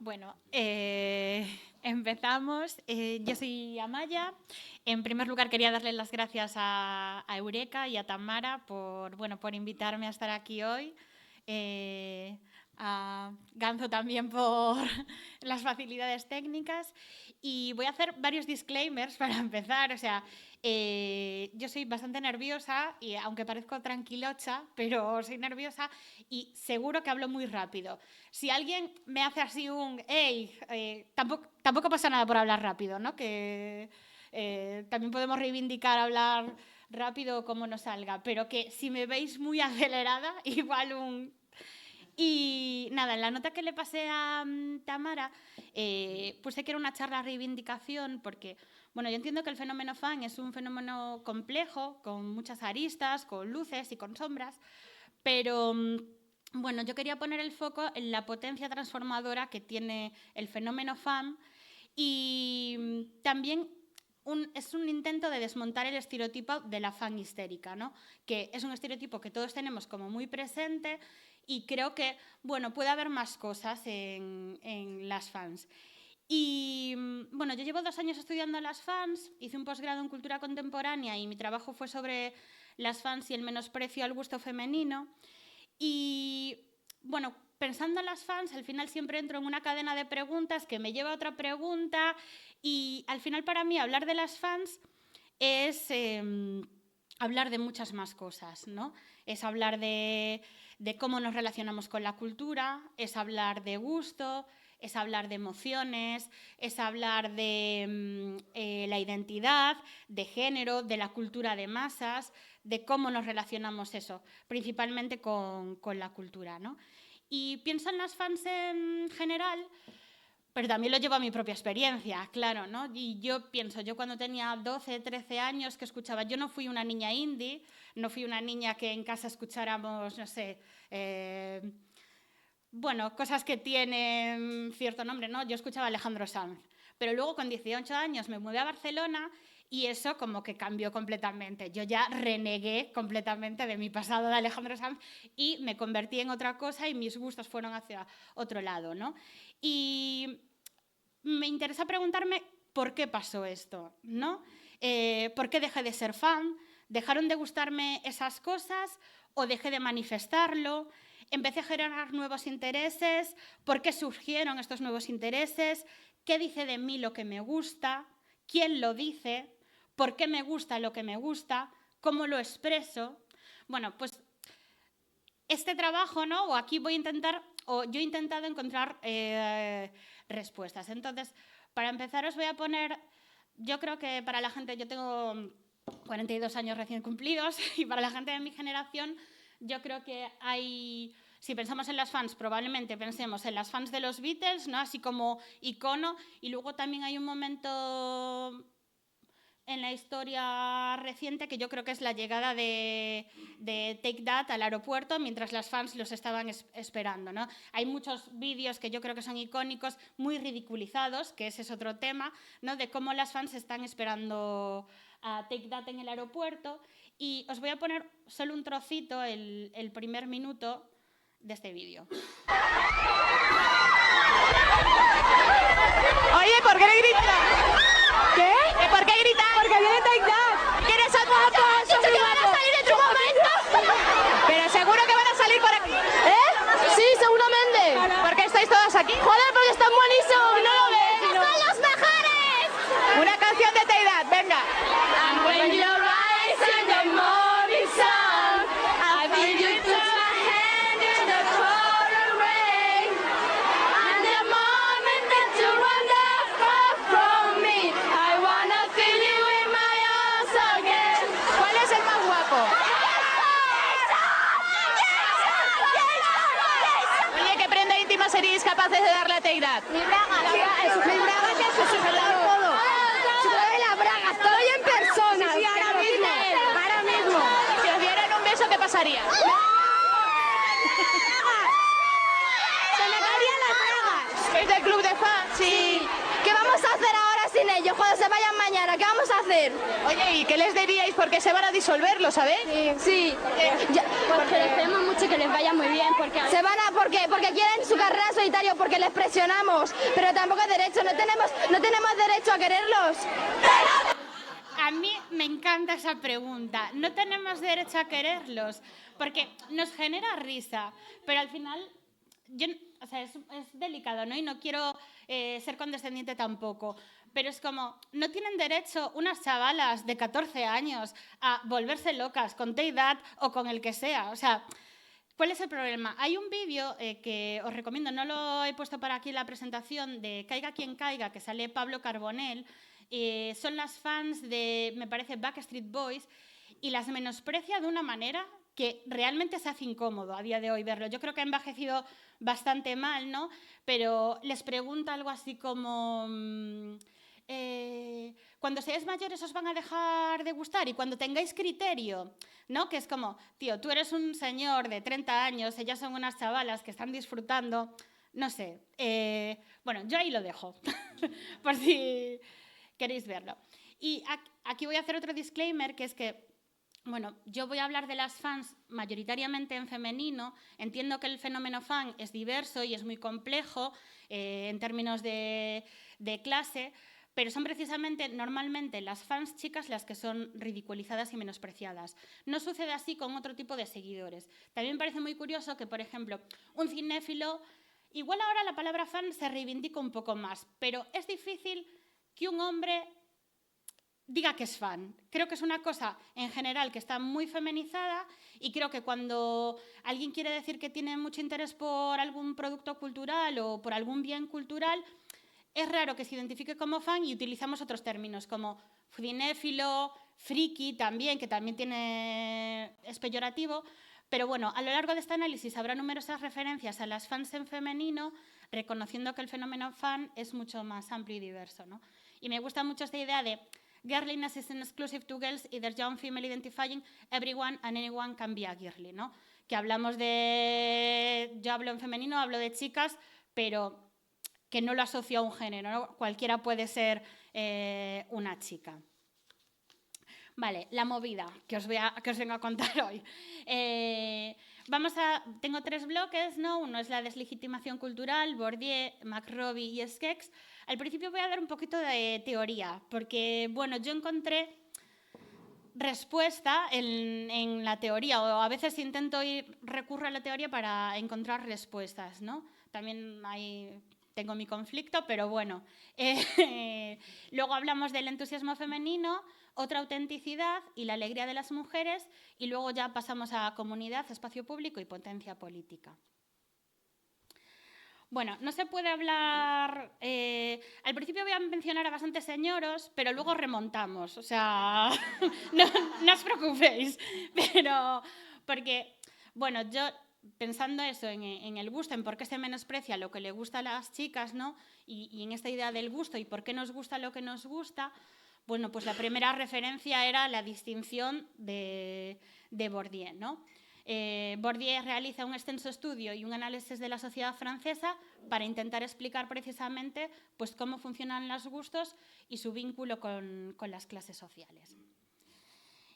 Bueno, empezamos. Yo soy Amaya. En primer lugar, quería darles las gracias a Eureka y a Tamara por invitarme a estar aquí hoy. A Ganzo también por las facilidades técnicas. Y voy a hacer varios disclaimers para empezar. O sea, yo soy bastante nerviosa, y aunque parezco tranquilocha, pero soy nerviosa y seguro que hablo muy rápido. Si alguien me hace así un «hey», tampoco pasa nada por hablar rápido, ¿no? Que también podemos reivindicar hablar rápido como nos salga, pero que si me veis muy acelerada, igual un... Y nada, en la nota que le pasé a Tamara, puse que era una charla reivindicación porque, bueno, yo entiendo que el fenómeno fan es un fenómeno complejo, con muchas aristas, con luces y con sombras, pero, bueno, yo quería poner el foco en la potencia transformadora que tiene el fenómeno fan y también es un intento de desmontar el estereotipo de la fan histérica, ¿no? Que es un estereotipo que todos tenemos como muy presente y creo que, bueno, puede haber más cosas en las fans. Y, bueno, yo llevo 2 años estudiando las fans, hice un posgrado en cultura contemporánea y mi trabajo fue sobre las fans y el menosprecio al gusto femenino. Y, bueno, pensando en las fans, al final siempre entro en una cadena de preguntas que me lleva a otra pregunta y al final para mí hablar de las fans es hablar de muchas más cosas, ¿no? Es hablar de cómo nos relacionamos con la cultura, es hablar de gusto, es hablar de emociones, es hablar de la identidad, de género, de la cultura de masas, de cómo nos relacionamos eso, principalmente con la cultura, ¿no? Y pienso en las fans en general, pero también lo llevo a mi propia experiencia, claro, ¿no? Y yo pienso, yo cuando tenía 12, 13 años que escuchaba, yo no fui una niña indie, no fui una niña que en casa escucháramos, no sé, bueno, cosas que tienen cierto nombre, ¿no? Yo escuchaba a Alejandro Sanz, pero luego con 18 años me mudé a Barcelona y eso como que cambió completamente. Yo ya renegué completamente de mi pasado de Alejandro Sanz y me convertí en otra cosa y mis gustos fueron hacia otro lado, ¿no? Y me interesa preguntarme por qué pasó esto, ¿no? ¿Por qué dejé de ser fan? ¿Dejaron de gustarme esas cosas o dejé de manifestarlo? ¿Empecé a generar nuevos intereses? ¿Por qué surgieron estos nuevos intereses? ¿Qué dice de mí lo que me gusta? ¿Quién lo dice? ¿Por qué me gusta lo que me gusta? ¿Cómo lo expreso? Bueno, pues este trabajo, ¿no? O aquí voy a intentar, o yo he intentado encontrar respuestas. Entonces, para empezar os voy a poner, yo creo que para la gente, yo tengo 42 años recién cumplidos y para la gente de mi generación yo creo que hay, si pensamos en las fans, probablemente pensemos en las fans de los Beatles, ¿no? Así como icono, y luego también hay un momento en la historia reciente que yo creo que es la llegada de Take That al aeropuerto mientras las fans los estaban esperando, ¿no? Hay muchos vídeos que yo creo que son icónicos, muy ridiculizados, que ese es otro tema, ¿no? De cómo las fans están esperando a Take That en el aeropuerto. Y os voy a poner solo un trocito, el primer minuto de este vídeo. Oye, ¿por qué le gritas? ¿Qué? ¿Por qué gritas? Porque viene Take That. ¿Quiénes son guapos? ¡Dicho que van a salir en un momento! Pero seguro que van a salir por aquí. ¿Eh? Sí, seguramente. ¿Por qué estáis todas aquí? Joder, porque están buenísimos, ¿no lo ves? ¡Son los mejores! Una canción de Take That, venga. And when you rise in the morning sun, I feel you touch my hand in the pouring rain. And the moment that you wander far from me, I wanna feel you in my arms again. ¿Cuál es el más guapo? Oye, ¿qué prenda íntima seríais capaces de darle a Take That? Mi braga, mi braga que se sujetado todo. Se mueve la braga, estoy en persona. Sí, ahora mismo. Ahora mismo. Si os dieran un beso, ¿qué pasaría? Se me caerían las bragas. ¿Es del club de fans? Sí. ¿Qué vamos a hacer ahora sin ellos? cuando se vayan mañana, ¿qué vamos a hacer? Oye, ¿y qué les diríais? Porque se van a disolver, ¿lo sabéis? Sí. Porque les pedimos mucho que les vaya muy bien, porque Se van a, porque quieren su carrera en solitario, porque les presionamos, pero tampoco es derecho, no tenemos derecho a quererlos. A mí me encanta esa pregunta. No tenemos derecho a quererlos, porque nos genera risa, pero al final, o sea, es delicado, ¿no? Y no quiero ser condescendiente tampoco, pero es como, no tienen derecho unas chavalas de 14 años a volverse locas con Teidat o con el que sea. O sea, ¿cuál es el problema? Hay un vídeo que os recomiendo, no lo he puesto para aquí en la presentación, de Caiga quien caiga, que sale Pablo Carbonell. Son las fans de, me parece, Backstreet Boys, y las menosprecia de una manera que realmente se hace incómodo a día de hoy verlo. Yo creo que ha envejecido bastante mal, ¿no? Pero les pregunta algo así como... cuando seáis mayores os van a dejar de gustar y cuando tengáis criterio, ¿no? Que es como, tío, tú eres un señor de 30 años, ellas son unas chavalas que están disfrutando, no sé. Bueno, yo ahí lo dejo, por si queréis verlo. Y aquí voy a hacer otro disclaimer, que es que, bueno, yo voy a hablar de las fans mayoritariamente en femenino. Entiendo que el fenómeno fan es diverso y es muy complejo en términos de clase, pero son precisamente, normalmente, las fans chicas las que son ridiculizadas y menospreciadas. No sucede así con otro tipo de seguidores. También me parece muy curioso que, por ejemplo, un cinéfilo, igual ahora la palabra fan se reivindica un poco más, pero es difícil que un hombre diga que es fan. Creo que es una cosa, en general, que está muy feminizada, y creo que cuando alguien quiere decir que tiene mucho interés por algún producto cultural o por algún bien cultural, es raro que se identifique como fan y utilizamos otros términos como cinéfilo, friki también, que también es peyorativo. Pero bueno, a lo largo de este análisis habrá numerosas referencias a las fans en femenino, reconociendo que el fenómeno fan es mucho más amplio y diverso, ¿no? Y me gusta mucho esta idea de girliness is exclusive to girls, either young, female identifying, everyone and anyone can be a girly, ¿no? Que hablamos de... Yo hablo en femenino, hablo de chicas, pero que no lo asocio a un género, ¿no? Cualquiera puede ser una chica. Vale, la movida que os vengo a contar hoy. Tengo 3 bloques, ¿no? Uno es la deslegitimación cultural, Bourdieu, McRobbie y Skex. Al principio voy a dar un poquito de teoría, porque, bueno, yo encontré respuesta en la teoría, o a veces recurro a la teoría para encontrar respuestas, ¿no? También tengo mi conflicto, pero bueno. Luego hablamos del entusiasmo femenino, otra autenticidad y la alegría de las mujeres, y luego ya pasamos a comunidad, espacio público y potencia política. Bueno, no se puede hablar... al principio voy a mencionar a bastantes señoros, pero luego remontamos. O sea, no os preocupéis. Pero, porque, bueno, yo pensando eso en el gusto, en por qué se menosprecia lo que le gusta a las chicas, ¿no? Y en esta idea del gusto y por qué nos gusta lo que nos gusta, bueno, pues la primera referencia era la distinción de Bourdieu, ¿no? Bourdieu realiza un extenso estudio y un análisis de la sociedad francesa para intentar explicar precisamente pues, cómo funcionan los gustos y su vínculo con las clases sociales.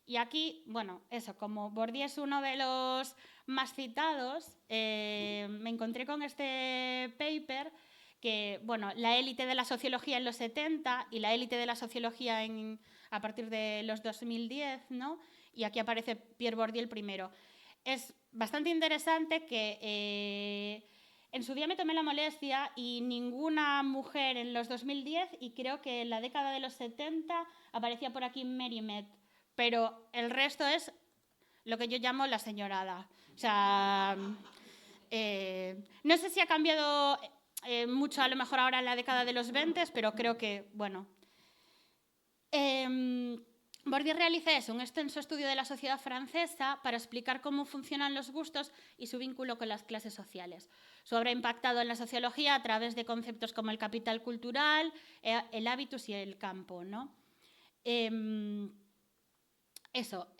Y aquí, bueno, eso, como Bourdieu es uno de los más citados, me encontré con este paper que, bueno, la élite de la sociología en los 70 y la élite de la sociología a partir de los 2010, ¿no? Y aquí aparece Pierre Bourdieu el primero. Es bastante interesante que en su día me tomé la molestia y ninguna mujer en los 2010, y creo que en la década de los 70 aparecía por aquí Mary Med, pero el resto es lo que yo llamo la señorada. O sea, no sé si ha cambiado mucho a lo mejor ahora en la década de los 20, pero creo que, bueno... Bourdieu realiza un extenso estudio de la sociedad francesa para explicar cómo funcionan los gustos y su vínculo con las clases sociales. Su obra ha impactado en la sociología a través de conceptos como el capital cultural, el hábitus y el campo, ¿no? El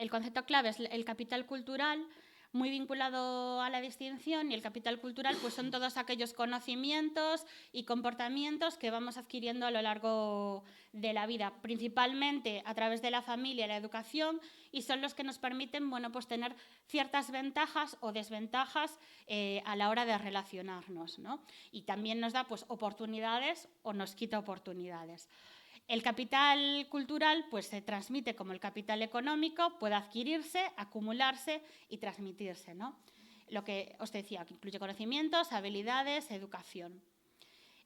concepto clave es el capital cultural. muy vinculado a la distinción, y el capital cultural pues son todos aquellos conocimientos y comportamientos que vamos adquiriendo a lo largo de la vida, principalmente a través de la familia y la educación, y son los que nos permiten, bueno, pues tener ciertas ventajas o desventajas a la hora de relacionarnos, ¿no? Y también nos da pues oportunidades o nos quita oportunidades. El capital cultural pues, se transmite como el capital económico, puede adquirirse, acumularse y transmitirse, ¿no? Lo que os decía, que incluye conocimientos, habilidades, educación.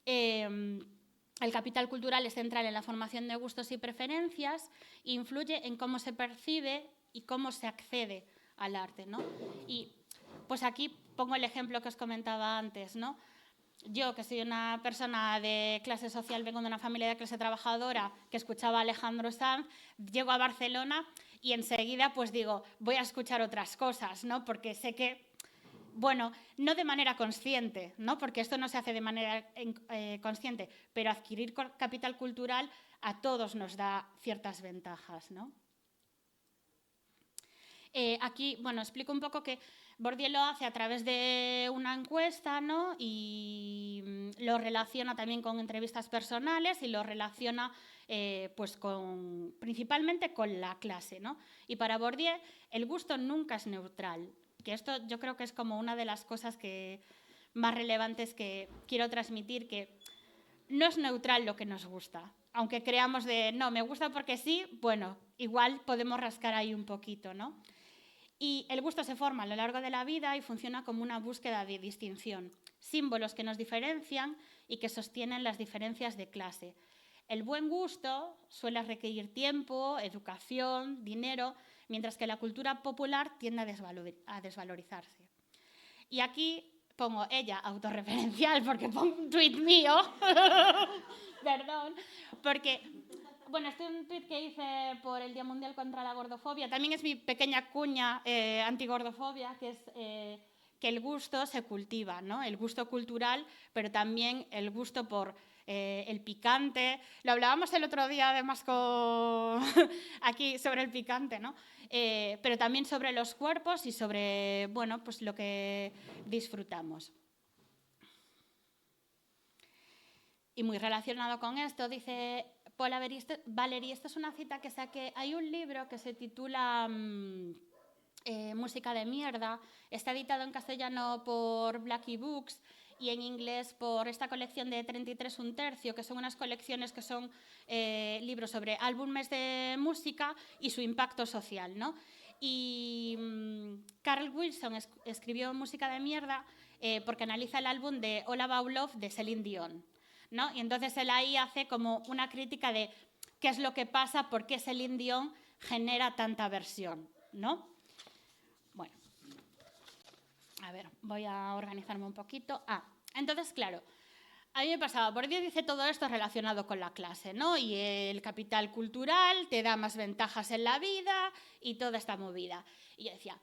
El capital cultural es central en la formación de gustos y preferencias e influye en cómo se percibe y cómo se accede al arte, ¿no? Y pues aquí pongo el ejemplo que os comentaba antes, ¿no? Yo, que soy una persona de clase social, vengo de una familia de clase trabajadora que escuchaba a Alejandro Sanz, llego a Barcelona y enseguida pues digo, voy a escuchar otras cosas, ¿no? Porque sé que, bueno, no de manera consciente, ¿no? Porque esto no se hace de manera consciente, pero adquirir capital cultural a todos nos da ciertas ventajas, ¿no? Aquí, bueno, explico un poco que Bourdieu lo hace a través de una encuesta, ¿no? Y lo relaciona también con entrevistas personales y lo relaciona pues principalmente con la clase, ¿no? Y para Bourdieu el gusto nunca es neutral, que esto yo creo que es como una de las cosas más relevantes que quiero transmitir, que no es neutral lo que nos gusta. Aunque creamos no, me gusta porque sí, bueno, igual podemos rascar ahí un poquito, ¿no? Y el gusto se forma a lo largo de la vida y funciona como una búsqueda de distinción, símbolos que nos diferencian y que sostienen las diferencias de clase. El buen gusto suele requerir tiempo, educación, dinero, mientras que la cultura popular tiende a desvalorizarse. Y aquí pongo ella autorreferencial porque pongo un tuit mío, perdón, porque bueno, este es un tuit que hice por el Día Mundial contra la Gordofobia. También es mi pequeña cuña antigordofobia, que es que el gusto se cultiva, ¿no? El gusto cultural, pero también el gusto por el picante. Lo hablábamos el otro día, además, aquí sobre el picante, ¿no? Pero también sobre los cuerpos y sobre, bueno, pues lo que disfrutamos. Y muy relacionado con esto, dice Paula Valéry, esta es una cita que saqué, hay un libro que se titula Música de mierda, está editado en castellano por Blackie Books y en inglés por esta colección de 33 un tercio, que son unas colecciones que son libros sobre álbumes de música y su impacto social, ¿no? Y Carl Wilson escribió Música de mierda porque analiza el álbum de All About Love de Celine Dion, ¿no? Y entonces él ahí hace como una crítica de qué es lo que pasa, por qué Celine Dion genera tanta versión, ¿no? Bueno, a ver, voy a organizarme un poquito. Entonces, claro, a mí me pasaba, Bourdieu dice todo esto relacionado con la clase, ¿no? Y el capital cultural te da más ventajas en la vida y toda esta movida. Y yo decía,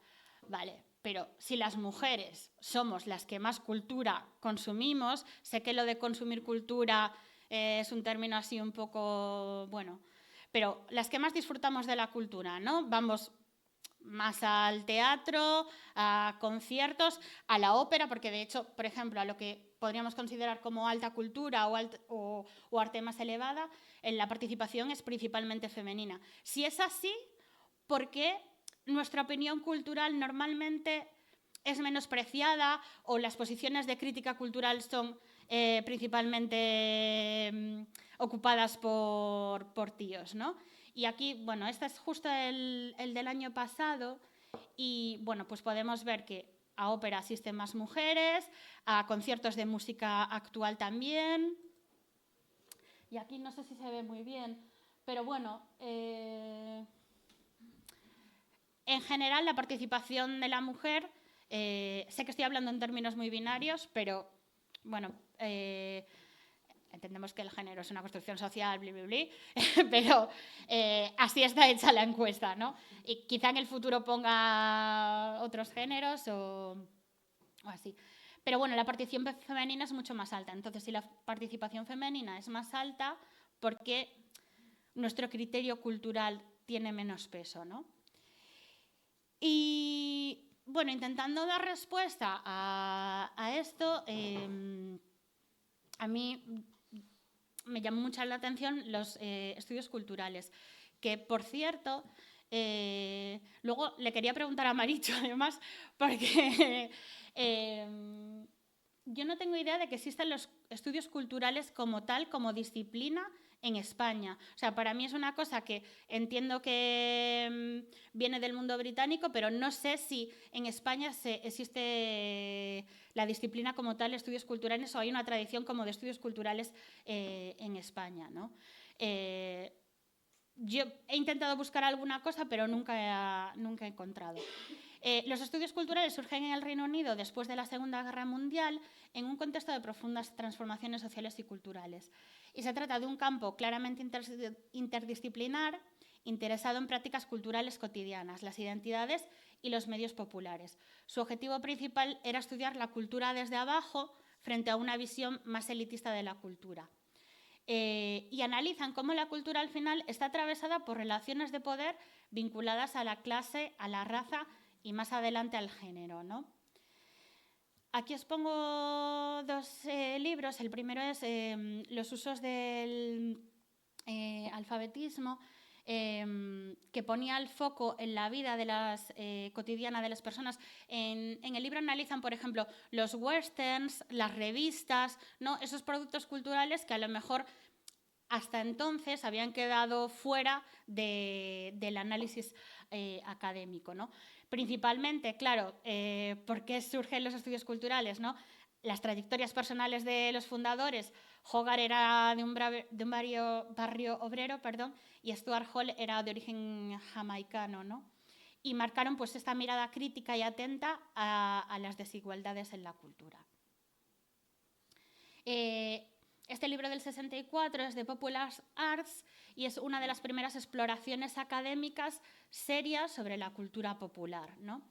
vale, pero si las mujeres somos las que más cultura consumimos, sé que lo de consumir cultura es un término así un poco, bueno, pero las que más disfrutamos de la cultura, ¿no? Vamos más al teatro, a conciertos, a la ópera, porque de hecho, por ejemplo, a lo que podríamos considerar como alta cultura o arte más elevada, la participación es principalmente femenina. Si es así, ¿por qué nuestra opinión cultural normalmente es menospreciada o las posiciones de crítica cultural son principalmente ocupadas por tíos, ¿no? Y aquí, bueno, este es justo el del año pasado y, bueno, pues podemos ver que a ópera asisten más mujeres, a conciertos de música actual también. Y aquí no sé si se ve muy bien, pero bueno, en general la participación de la mujer, sé que estoy hablando en términos muy binarios, pero bueno, entendemos que el género es una construcción social, pero así está hecha la encuesta, ¿no? Y quizá en el futuro ponga otros géneros o así. Pero bueno, la participación femenina es mucho más alta. Entonces, si la participación femenina es más alta, ¿por qué nuestro criterio cultural tiene menos peso, ¿no? Y bueno, intentando dar respuesta a esto, a mí me llamó mucho la atención los estudios culturales, que, por cierto, luego le quería preguntar a Marichu, además, porque yo no tengo idea de que existan los estudios culturales como tal, como disciplina en España. O sea, para mí es una cosa que entiendo que viene del mundo británico, pero no sé si en España existe la disciplina como tal, estudios culturales, o hay una tradición como de estudios culturales en España, ¿no? Yo he intentado buscar alguna cosa, pero nunca he encontrado. Los estudios culturales surgen en el Reino Unido después de la Segunda Guerra Mundial en un contexto de profundas transformaciones sociales y culturales. Y se trata de un campo claramente interdisciplinar, interesado en prácticas culturales cotidianas, las identidades y los medios populares. Su objetivo principal era estudiar la cultura desde abajo frente a una visión más elitista de la cultura. Y analizan cómo la cultura al final está atravesada por relaciones de poder vinculadas a la clase, a la raza y más adelante al género, ¿no? Aquí os pongo dos libros. El primero es Los usos del alfabetismo, que ponía el foco en la vida cotidiana de las personas. En el libro analizan, por ejemplo, los westerns, las revistas, ¿no? Esos productos culturales que a lo mejor hasta entonces habían quedado fuera del análisis académico, ¿no? Principalmente, claro, ¿por qué surgen los estudios culturales, ¿no? Las trayectorias personales de los fundadores. Hogarth era de un barrio obrero, y Stuart Hall era de origen jamaicano, ¿no? Y marcaron pues esta mirada crítica y atenta a las desigualdades en la cultura. Este libro del 64 es de Popular Arts y es una de las primeras exploraciones académicas serias sobre la cultura popular, ¿no?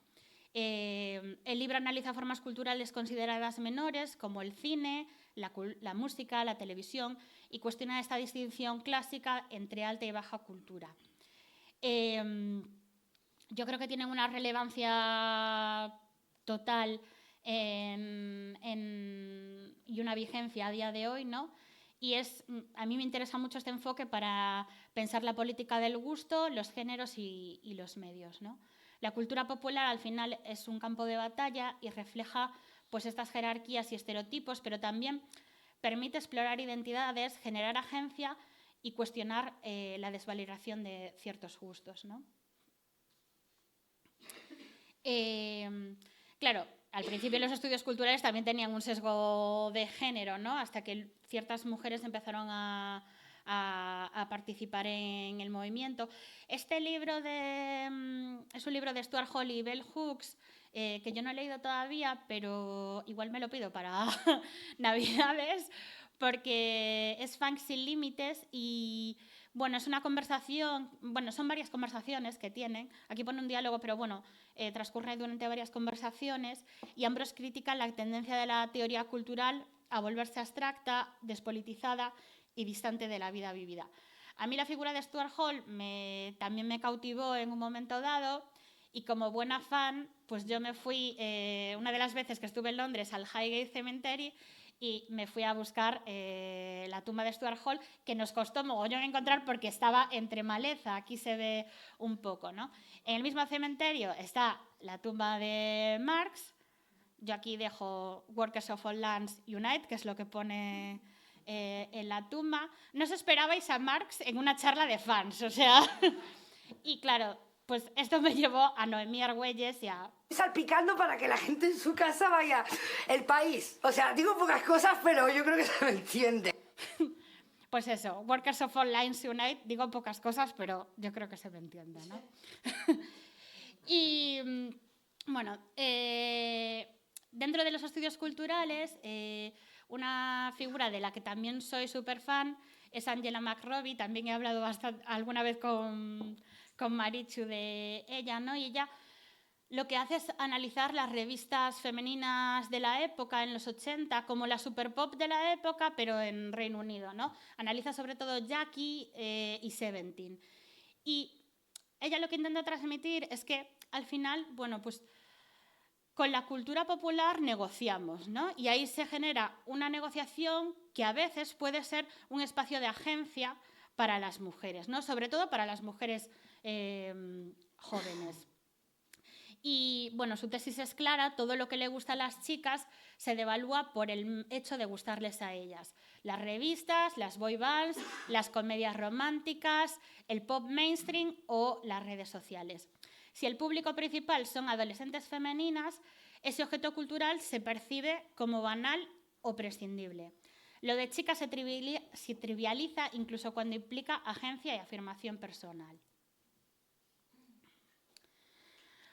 El libro analiza formas culturales consideradas menores, como el cine, la música, la televisión, y cuestiona esta distinción clásica entre alta y baja cultura. Yo creo que tienen una relevancia total y una vigencia a día de hoy, ¿no? Y a mí me interesa mucho este enfoque para pensar la política del gusto, los géneros y los medios, ¿no? La cultura popular al final es un campo de batalla y refleja pues estas jerarquías y estereotipos, pero también permite explorar identidades, generar agencia y cuestionar la desvaloración de ciertos gustos, ¿no? Claro, al principio los estudios culturales también tenían un sesgo de género, ¿no? Hasta que ciertas mujeres empezaron a participar en el movimiento. Este libro es un libro de Stuart Hall y Bell Hooks, que yo no he leído todavía, pero igual me lo pido para Navidades, porque es Funk sin límites y bueno, es una conversación, bueno, son varias conversaciones que tienen, aquí pone un diálogo, pero bueno, transcurre durante varias conversaciones y ambos critican la tendencia de la teoría cultural a volverse abstracta, despolitizada y distante de la vida vivida. A mí la figura de Stuart Hall también me cautivó en un momento dado y como buena fan, pues yo me fui, una de las veces que estuve en Londres, al Highgate Cemetery y me fui a buscar la tumba de Stuart Hall, que nos costó mogollón encontrar porque estaba entre maleza, aquí se ve un poco, ¿no? En el mismo cementerio está la tumba de Marx. Yo aquí dejo Workers of All Lands Unite, que es lo que pone en la tumba. No os esperabais a Marx en una charla de fans, o sea... Y claro, pues esto me llevó a Noemí Argüelles y a... Salpicando para que la gente en su casa vaya El País. O sea, digo pocas cosas, pero yo creo que se me entiende. Pues eso, Workers of All Lines Unite, digo pocas cosas, pero yo creo que se me entiende, ¿no? Y bueno, dentro de los estudios culturales, una figura de la que también soy súper fan es Angela McRobbie. También he hablado alguna vez con Marichu de ella, ¿no? Y ella lo que hace es analizar las revistas femeninas de la época, en los 80, como la superpop de la época, pero en Reino Unido, ¿no? Analiza sobre todo Jackie y Seventeen. Y ella lo que intenta transmitir es que, al final, bueno, pues con la cultura popular negociamos, ¿no? Y ahí se genera una negociación que a veces puede ser un espacio de agencia para las mujeres, ¿no? Sobre todo para las mujeres jóvenes. Y, bueno, su tesis es clara: todo lo que le gusta a las chicas se devalúa por el hecho de gustarles a ellas. Las revistas, las boy bands, las comedias románticas, el pop mainstream o las redes sociales. Si el público principal son adolescentes femeninas, ese objeto cultural se percibe como banal o prescindible. Lo de chicas se trivializa incluso cuando implica agencia y afirmación personal.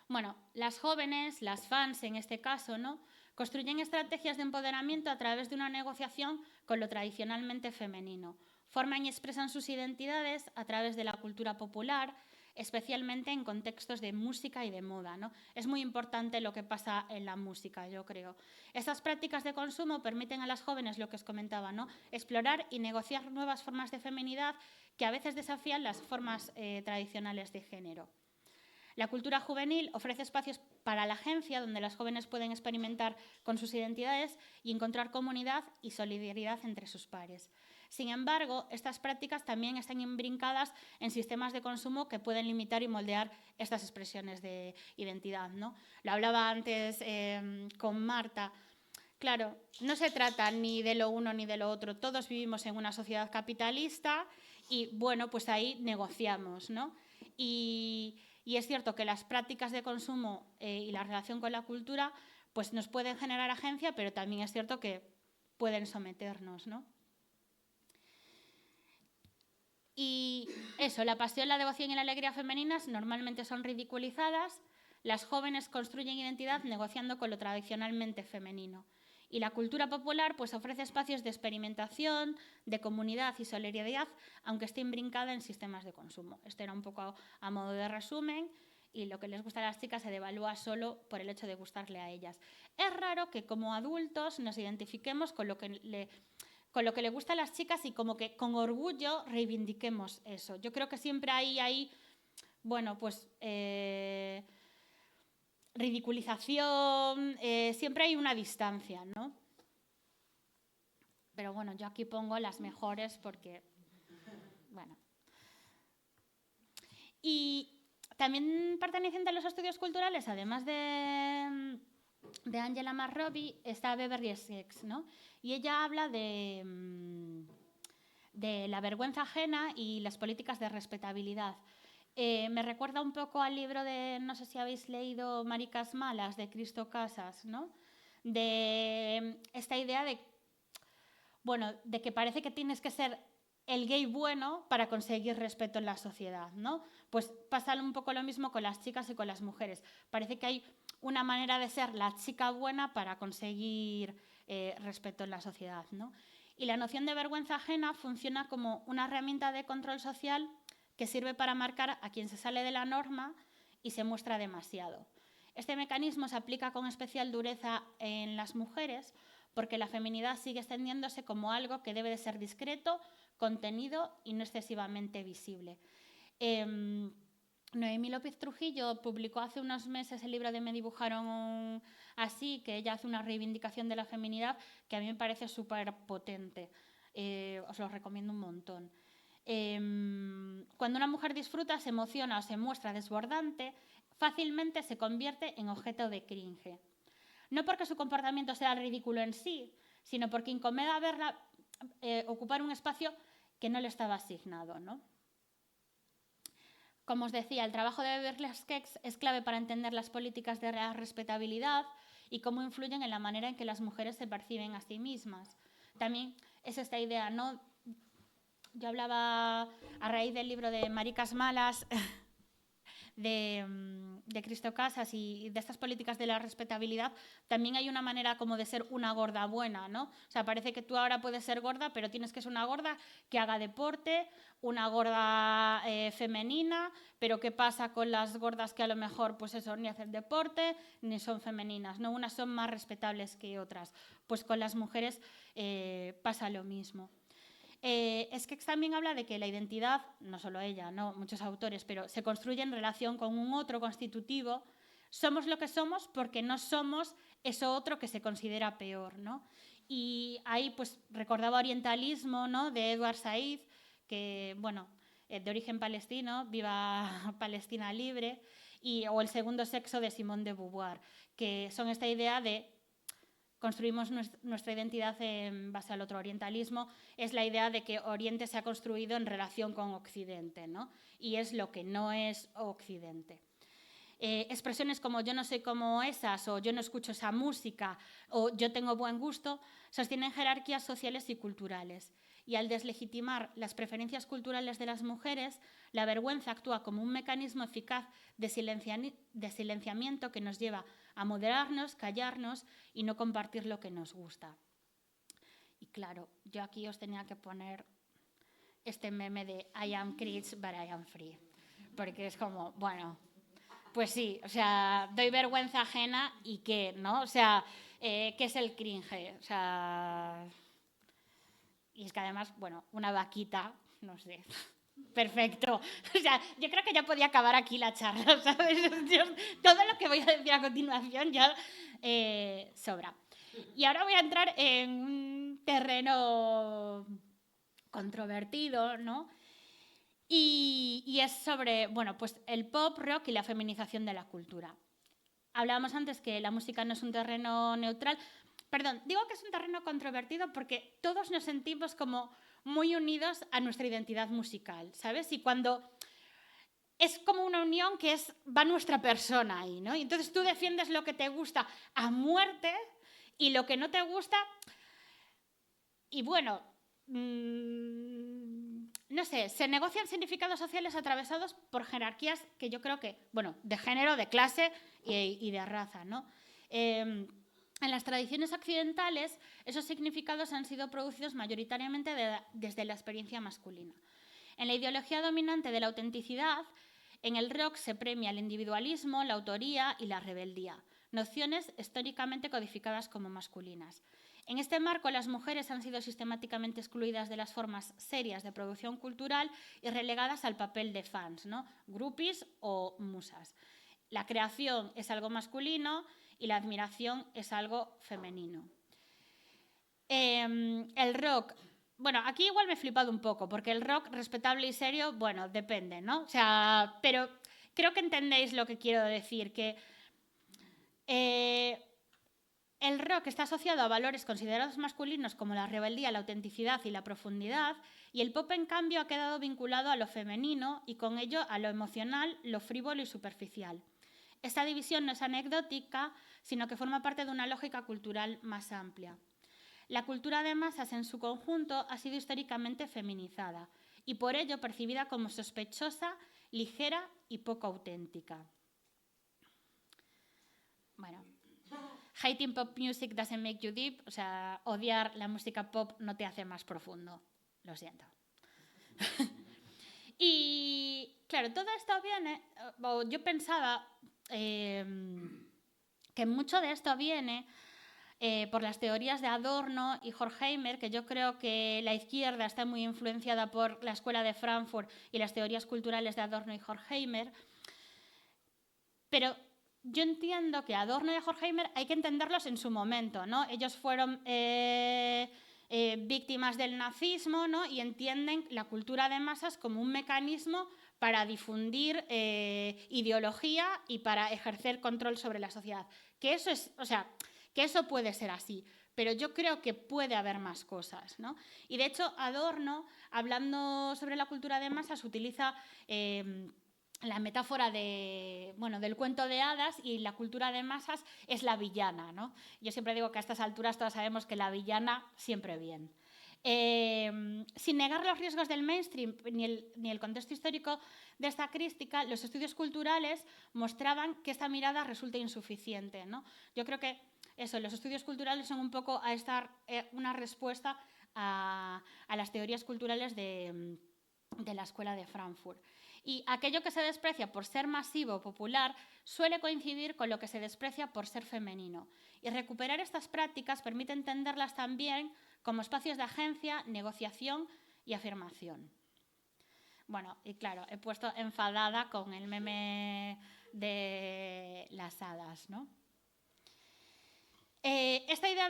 Bueno, las jóvenes, las fans en este caso, ¿no?, construyen estrategias de empoderamiento a través de una negociación con lo tradicionalmente femenino. Forman y expresan sus identidades a través de la cultura popular, especialmente en contextos de música y de moda, ¿no? Es muy importante lo que pasa en la música, yo creo. Estas prácticas de consumo permiten a las jóvenes, lo que os comentaba, ¿no?, explorar y negociar nuevas formas de feminidad que a veces desafían las formas tradicionales de género. La cultura juvenil ofrece espacios para la agencia donde las jóvenes pueden experimentar con sus identidades y encontrar comunidad y solidaridad entre sus pares. Sin embargo, estas prácticas también están imbrincadas en sistemas de consumo que pueden limitar y moldear estas expresiones de identidad, ¿no? Lo hablaba antes con Marta. Claro, no se trata ni de lo uno ni de lo otro. Todos vivimos en una sociedad capitalista y, bueno, pues ahí negociamos, ¿no? Y es cierto que las prácticas de consumo y la relación con la cultura pues nos pueden generar agencia, pero también es cierto que pueden someternos, ¿no? Y eso, la pasión, la devoción y la alegría femeninas normalmente son ridiculizadas. Las jóvenes construyen identidad negociando con lo tradicionalmente femenino. Y la cultura popular pues ofrece espacios de experimentación, de comunidad y solidaridad, aunque esté imbrincada en sistemas de consumo. Esto era un poco a modo de resumen, y lo que les gusta a las chicas se devalúa solo por el hecho de gustarle a ellas. Es raro que como adultos nos identifiquemos con lo que le gusta a las chicas y como que con orgullo reivindiquemos eso. Yo creo que siempre hay bueno, pues ridiculización, siempre hay una distancia, ¿no? Pero bueno, yo aquí pongo las mejores porque, bueno. Y también perteneciente a los estudios culturales, además de Angela McRobbie, está Beverly Skeggs, ¿no? Y ella habla de la vergüenza ajena y las políticas de respetabilidad. Me recuerda un poco al libro de, no sé si habéis leído, Maricas Malas, de Cristo Casas, ¿no? De esta idea de, bueno, de que parece que tienes que ser el gay bueno para conseguir respeto en la sociedad, ¿no? Pues pasa un poco lo mismo con las chicas y con las mujeres. Parece que hay una manera de ser la chica buena para conseguir respeto en la sociedad, ¿no? Y la noción de vergüenza ajena funciona como una herramienta de control social que sirve para marcar a quien se sale de la norma y se muestra demasiado. Este mecanismo se aplica con especial dureza en las mujeres porque la feminidad sigue extendiéndose como algo que debe de ser discreto, contenido y no excesivamente visible. Noemí López Trujillo publicó hace unos meses el libro de Me dibujaron así, que ella hace una reivindicación de la feminidad que a mí me parece súper potente. Os lo recomiendo un montón. Cuando una mujer disfruta, se emociona o se muestra desbordante, fácilmente se convierte en objeto de cringe. No porque su comportamiento sea ridículo en sí, sino porque incomoda verla ocupar un espacio que no le estaba asignado, ¿no? Como os decía, el trabajo de Beverly Skeggs es clave para entender las políticas de respetabilidad y cómo influyen en la manera en que las mujeres se perciben a sí mismas. También es esta idea, ¿no? Yo hablaba a raíz del libro de Maricas Malas de Cristo Casas y de estas políticas de la respetabilidad. También hay una manera como de ser una gorda buena, ¿no? O sea, parece que tú ahora puedes ser gorda, pero tienes que ser una gorda que haga deporte, una gorda femenina, pero ¿qué pasa con las gordas que a lo mejor, pues eso, ni hacen deporte, ni son femeninas, ¿no? Unas son más respetables que otras. Pues con las mujeres pasa lo mismo. Skeggs también habla de que la identidad, no solo ella, no, muchos autores, pero se construye en relación con un otro constitutivo, somos lo que somos porque no somos eso otro que se considera peor, ¿no? Y ahí pues recordaba Orientalismo, ¿no?, de Edward Said, que, bueno, de origen palestino, Viva Palestina libre, o El segundo sexo de Simone de Beauvoir, que son esta idea de construimos nuestra identidad en base al otro. Orientalismo es la idea de que Oriente se ha construido en relación con Occidente, ¿no? Y es lo que no es Occidente. Expresiones como yo no soy como esas, o yo no escucho esa música, o yo tengo buen gusto, sostienen jerarquías sociales y culturales. Y al deslegitimar las preferencias culturales de las mujeres, la vergüenza actúa como un mecanismo eficaz de silenciamiento que nos lleva a moderarnos, callarnos y no compartir lo que nos gusta. Y claro, yo aquí os tenía que poner este meme de I am cringe, but I am free. Porque es como, bueno, pues sí, o sea, doy vergüenza ajena y qué, ¿no? O sea, ¿qué es el cringe? O sea, y es que además, bueno, una vaquita, no sé, perfecto. O sea, yo creo que ya podía acabar aquí la charla, ¿sabes? Dios, todo lo que voy a decir a continuación ya sobra. Y ahora voy a entrar en un terreno controvertido, ¿no? Y es sobre, bueno, pues el pop, rock y la feminización de la cultura. Hablábamos antes que la música no es un terreno neutral. Perdón, digo que es un terreno controvertido porque todos nos sentimos como muy unidos a nuestra identidad musical, ¿sabes? Y cuando es como una unión que va nuestra persona ahí, ¿no? Y entonces tú defiendes lo que te gusta a muerte y lo que no te gusta. Y bueno, no sé, se negocian significados sociales atravesados por jerarquías que yo creo que, bueno, de género, de clase y de raza, ¿no? En las tradiciones occidentales, esos significados han sido producidos mayoritariamente desde la experiencia masculina. En la ideología dominante de la autenticidad, en el rock se premia el individualismo, la autoría y la rebeldía, nociones históricamente codificadas como masculinas. En este marco, las mujeres han sido sistemáticamente excluidas de las formas serias de producción cultural y relegadas al papel de fans, ¿no? Groupies o musas. La creación es algo masculino y la admiración es algo femenino. El rock, bueno, aquí igual me he flipado un poco, porque el rock respetable y serio, bueno, depende, ¿no? O sea, pero creo que entendéis lo que quiero decir, que el rock está asociado a valores considerados masculinos como la rebeldía, la autenticidad y la profundidad, y el pop, en cambio, ha quedado vinculado a lo femenino y con ello a lo emocional, lo frívolo y superficial. Esta división no es anecdótica, sino que forma parte de una lógica cultural más amplia. La cultura de masas en su conjunto ha sido históricamente feminizada y por ello percibida como sospechosa, ligera y poco auténtica. Bueno, hating pop music doesn't make you deep, o sea, odiar la música pop no te hace más profundo. Lo siento. Y claro, todo esto viene, yo pensaba que mucho de esto viene por las teorías de Adorno y Horkheimer, que yo creo que la izquierda está muy influenciada por la Escuela de Frankfurt y las teorías culturales de Adorno y Horkheimer. Pero yo entiendo que Adorno y Horkheimer hay que entenderlos en su momento, ¿no? Ellos fueron víctimas del nazismo, ¿no? Y entienden la cultura de masas como un mecanismo para difundir ideología y para ejercer control sobre la sociedad. Que eso es, o sea, que eso puede ser así, pero yo creo que puede haber más cosas, ¿no? Y de hecho, Adorno, hablando sobre la cultura de masas, utiliza la metáfora del cuento de hadas, y la cultura de masas es la villana, ¿no? Yo siempre digo que a estas alturas todos sabemos que la villana siempre bien. Sin negar los riesgos del mainstream ni el contexto histórico de esta crítica, los estudios culturales mostraban que esta mirada resulta insuficiente, ¿no? Yo creo que los estudios culturales son un poco una respuesta a las teorías culturales de la Escuela de Frankfurt. Y aquello que se desprecia por ser masivo o popular suele coincidir con lo que se desprecia por ser femenino. Y recuperar estas prácticas permite entenderlas también como espacios de agencia, negociación y afirmación. Bueno, y claro, he puesto enfadada con el meme de las hadas, ¿no? Esta idea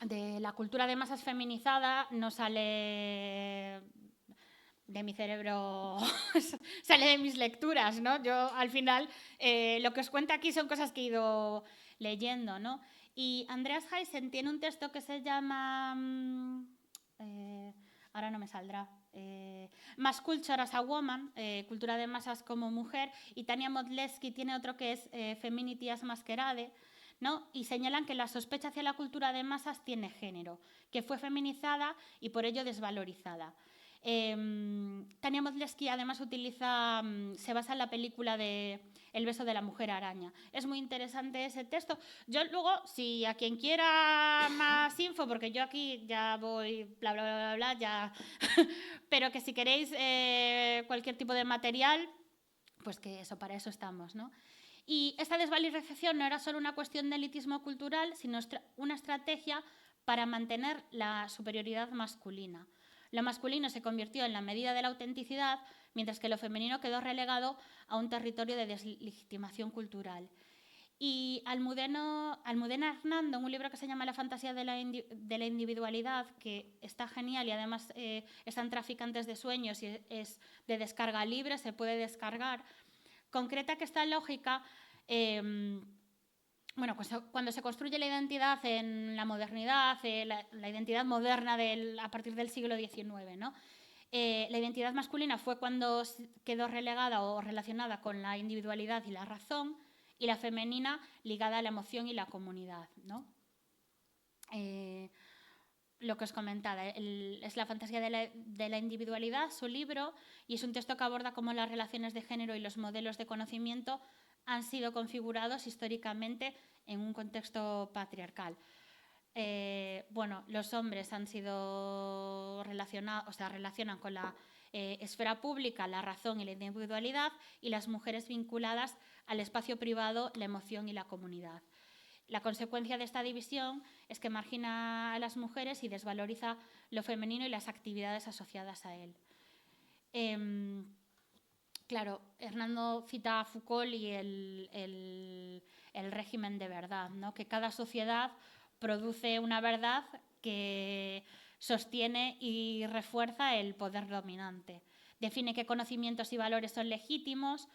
de la cultura de masas feminizada no sale de mi cerebro, sale de mis lecturas, ¿no? Yo, al final, lo que os cuento aquí son cosas que he ido leyendo, ¿no? Y Andreas Heisen tiene un texto que se llama... ahora no me saldrá. Mass Culture as a Woman, cultura de masas como mujer, y Tania Modlesky tiene otro que es Femininity as Masquerade, ¿no? Y señalan que la sospecha hacia la cultura de masas tiene género, que fue feminizada y por ello desvalorizada. Tania Modlesky además se basa en la película de El beso de la mujer araña. Es muy interesante ese texto. Yo luego, si a quien quiera más info, porque yo aquí ya voy bla, bla, bla, bla, bla ya, pero que si queréis cualquier tipo de material, pues que eso, para eso estamos, ¿no? Y esta desvalorización no era solo una cuestión de elitismo cultural, sino una estrategia para mantener la superioridad masculina. Lo masculino se convirtió en la medida de la autenticidad, mientras que lo femenino quedó relegado a un territorio de deslegitimación cultural. Y Almudena Hernando, en un libro que se llama La fantasía de la individualidad, que está genial y además están Traficantes de sueños y es de descarga libre, se puede descargar, concreta que esta lógica, bueno, pues cuando se construye la identidad en la modernidad, la identidad moderna a partir del siglo XIX, ¿no? La identidad masculina fue cuando quedó relegada o relacionada con la individualidad y la razón, y la femenina ligada a la emoción y la comunidad, ¿no? Lo que os comentaba, es La fantasía de la individualidad, su libro, y es un texto que aborda cómo las relaciones de género y los modelos de conocimiento han sido configurados históricamente en un contexto patriarcal. Bueno, los hombres han sido relacionan con la esfera pública, la razón y la individualidad, y las mujeres vinculadas al espacio privado, la emoción y la comunidad. La consecuencia de esta división es que margina a las mujeres y desvaloriza lo femenino y las actividades asociadas a él. Claro, Hernando cita a Foucault y el régimen de verdad, ¿no? Que cada sociedad produce una verdad que sostiene y refuerza el poder dominante. Define qué conocimientos y valores son legítimos,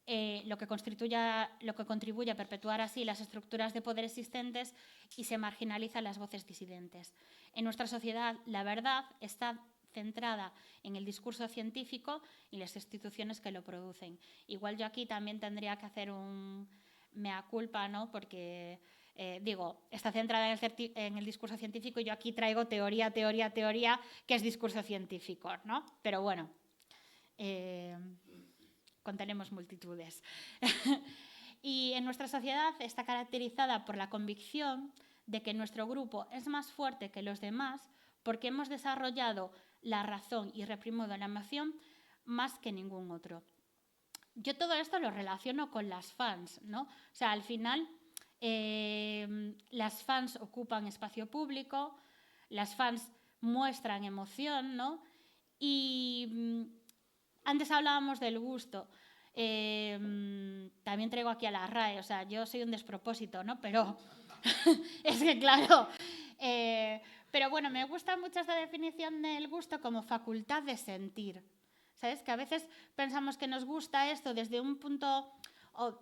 lo que contribuye a perpetuar así las estructuras de poder existentes, y se marginalizan las voces disidentes. En nuestra sociedad, la verdad está centrada en el discurso científico y las instituciones que lo producen. Igual yo aquí también tendría que hacer un mea culpa, ¿no? Porque, está centrada en el discurso científico y yo aquí traigo teoría, que es discurso científico, ¿no? Pero bueno, contenemos multitudes. Y en nuestra sociedad está caracterizada por la convicción de que nuestro grupo es más fuerte que los demás porque hemos desarrollado la razón y reprimido la emoción más que ningún otro. Yo todo esto lo relaciono con las fans, ¿no? O sea, al final las fans ocupan espacio público, las fans muestran emoción, ¿no? Y antes hablábamos del gusto. También traigo aquí a la RAE, o sea, yo soy un despropósito, ¿no? Pero es que claro, pero bueno, me gusta mucho esta definición del gusto como facultad de sentir. ¿Sabes? Que a veces pensamos que nos gusta esto desde un punto, o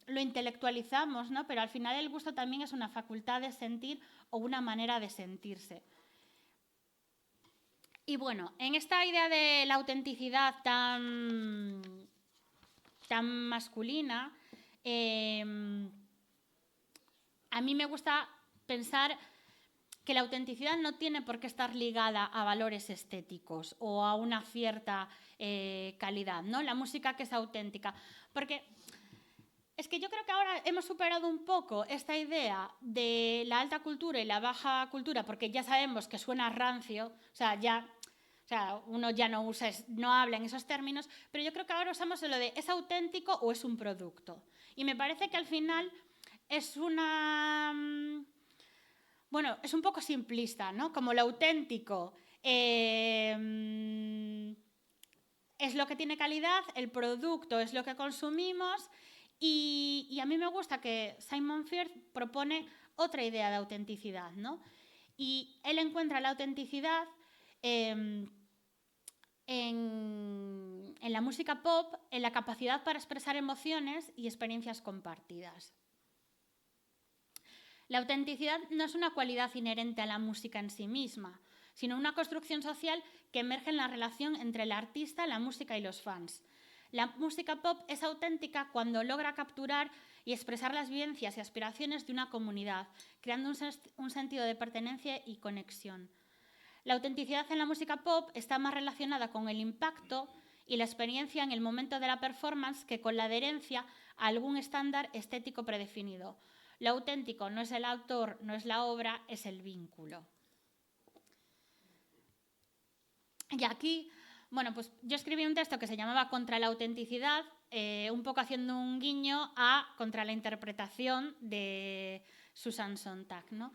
lo intelectualizamos, ¿no? Pero al final el gusto también es una facultad de sentir o una manera de sentirse. Y bueno, en esta idea de la autenticidad tan masculina, a mí me gusta pensar que la autenticidad no tiene por qué estar ligada a valores estéticos o a una cierta calidad, ¿no? La música que es auténtica. Porque es que yo creo que ahora hemos superado un poco esta idea de la alta cultura y la baja cultura, porque ya sabemos que suena rancio, o sea, uno ya no habla en esos términos, pero yo creo que ahora usamos lo de ¿es auténtico o es un producto? Y me parece que al final es es un poco simplista, ¿no? Como lo auténtico es lo que tiene calidad, el producto es lo que consumimos y a mí me gusta que Simon Firth propone otra idea de autenticidad, ¿no? Y él encuentra la autenticidad en la música pop, en la capacidad para expresar emociones y experiencias compartidas. La autenticidad no es una cualidad inherente a la música en sí misma, sino una construcción social que emerge en la relación entre el artista, la música y los fans. La música pop es auténtica cuando logra capturar y expresar las vivencias y aspiraciones de una comunidad, creando un sentido de pertenencia y conexión. La autenticidad en la música pop está más relacionada con el impacto y la experiencia en el momento de la performance que con la adherencia a algún estándar estético predefinido. Lo auténtico no es el autor, no es la obra, es el vínculo. Y aquí, bueno, pues yo escribí un texto que se llamaba Contra la autenticidad, un poco haciendo un guiño a contra la interpretación de Susan Sontag, ¿no?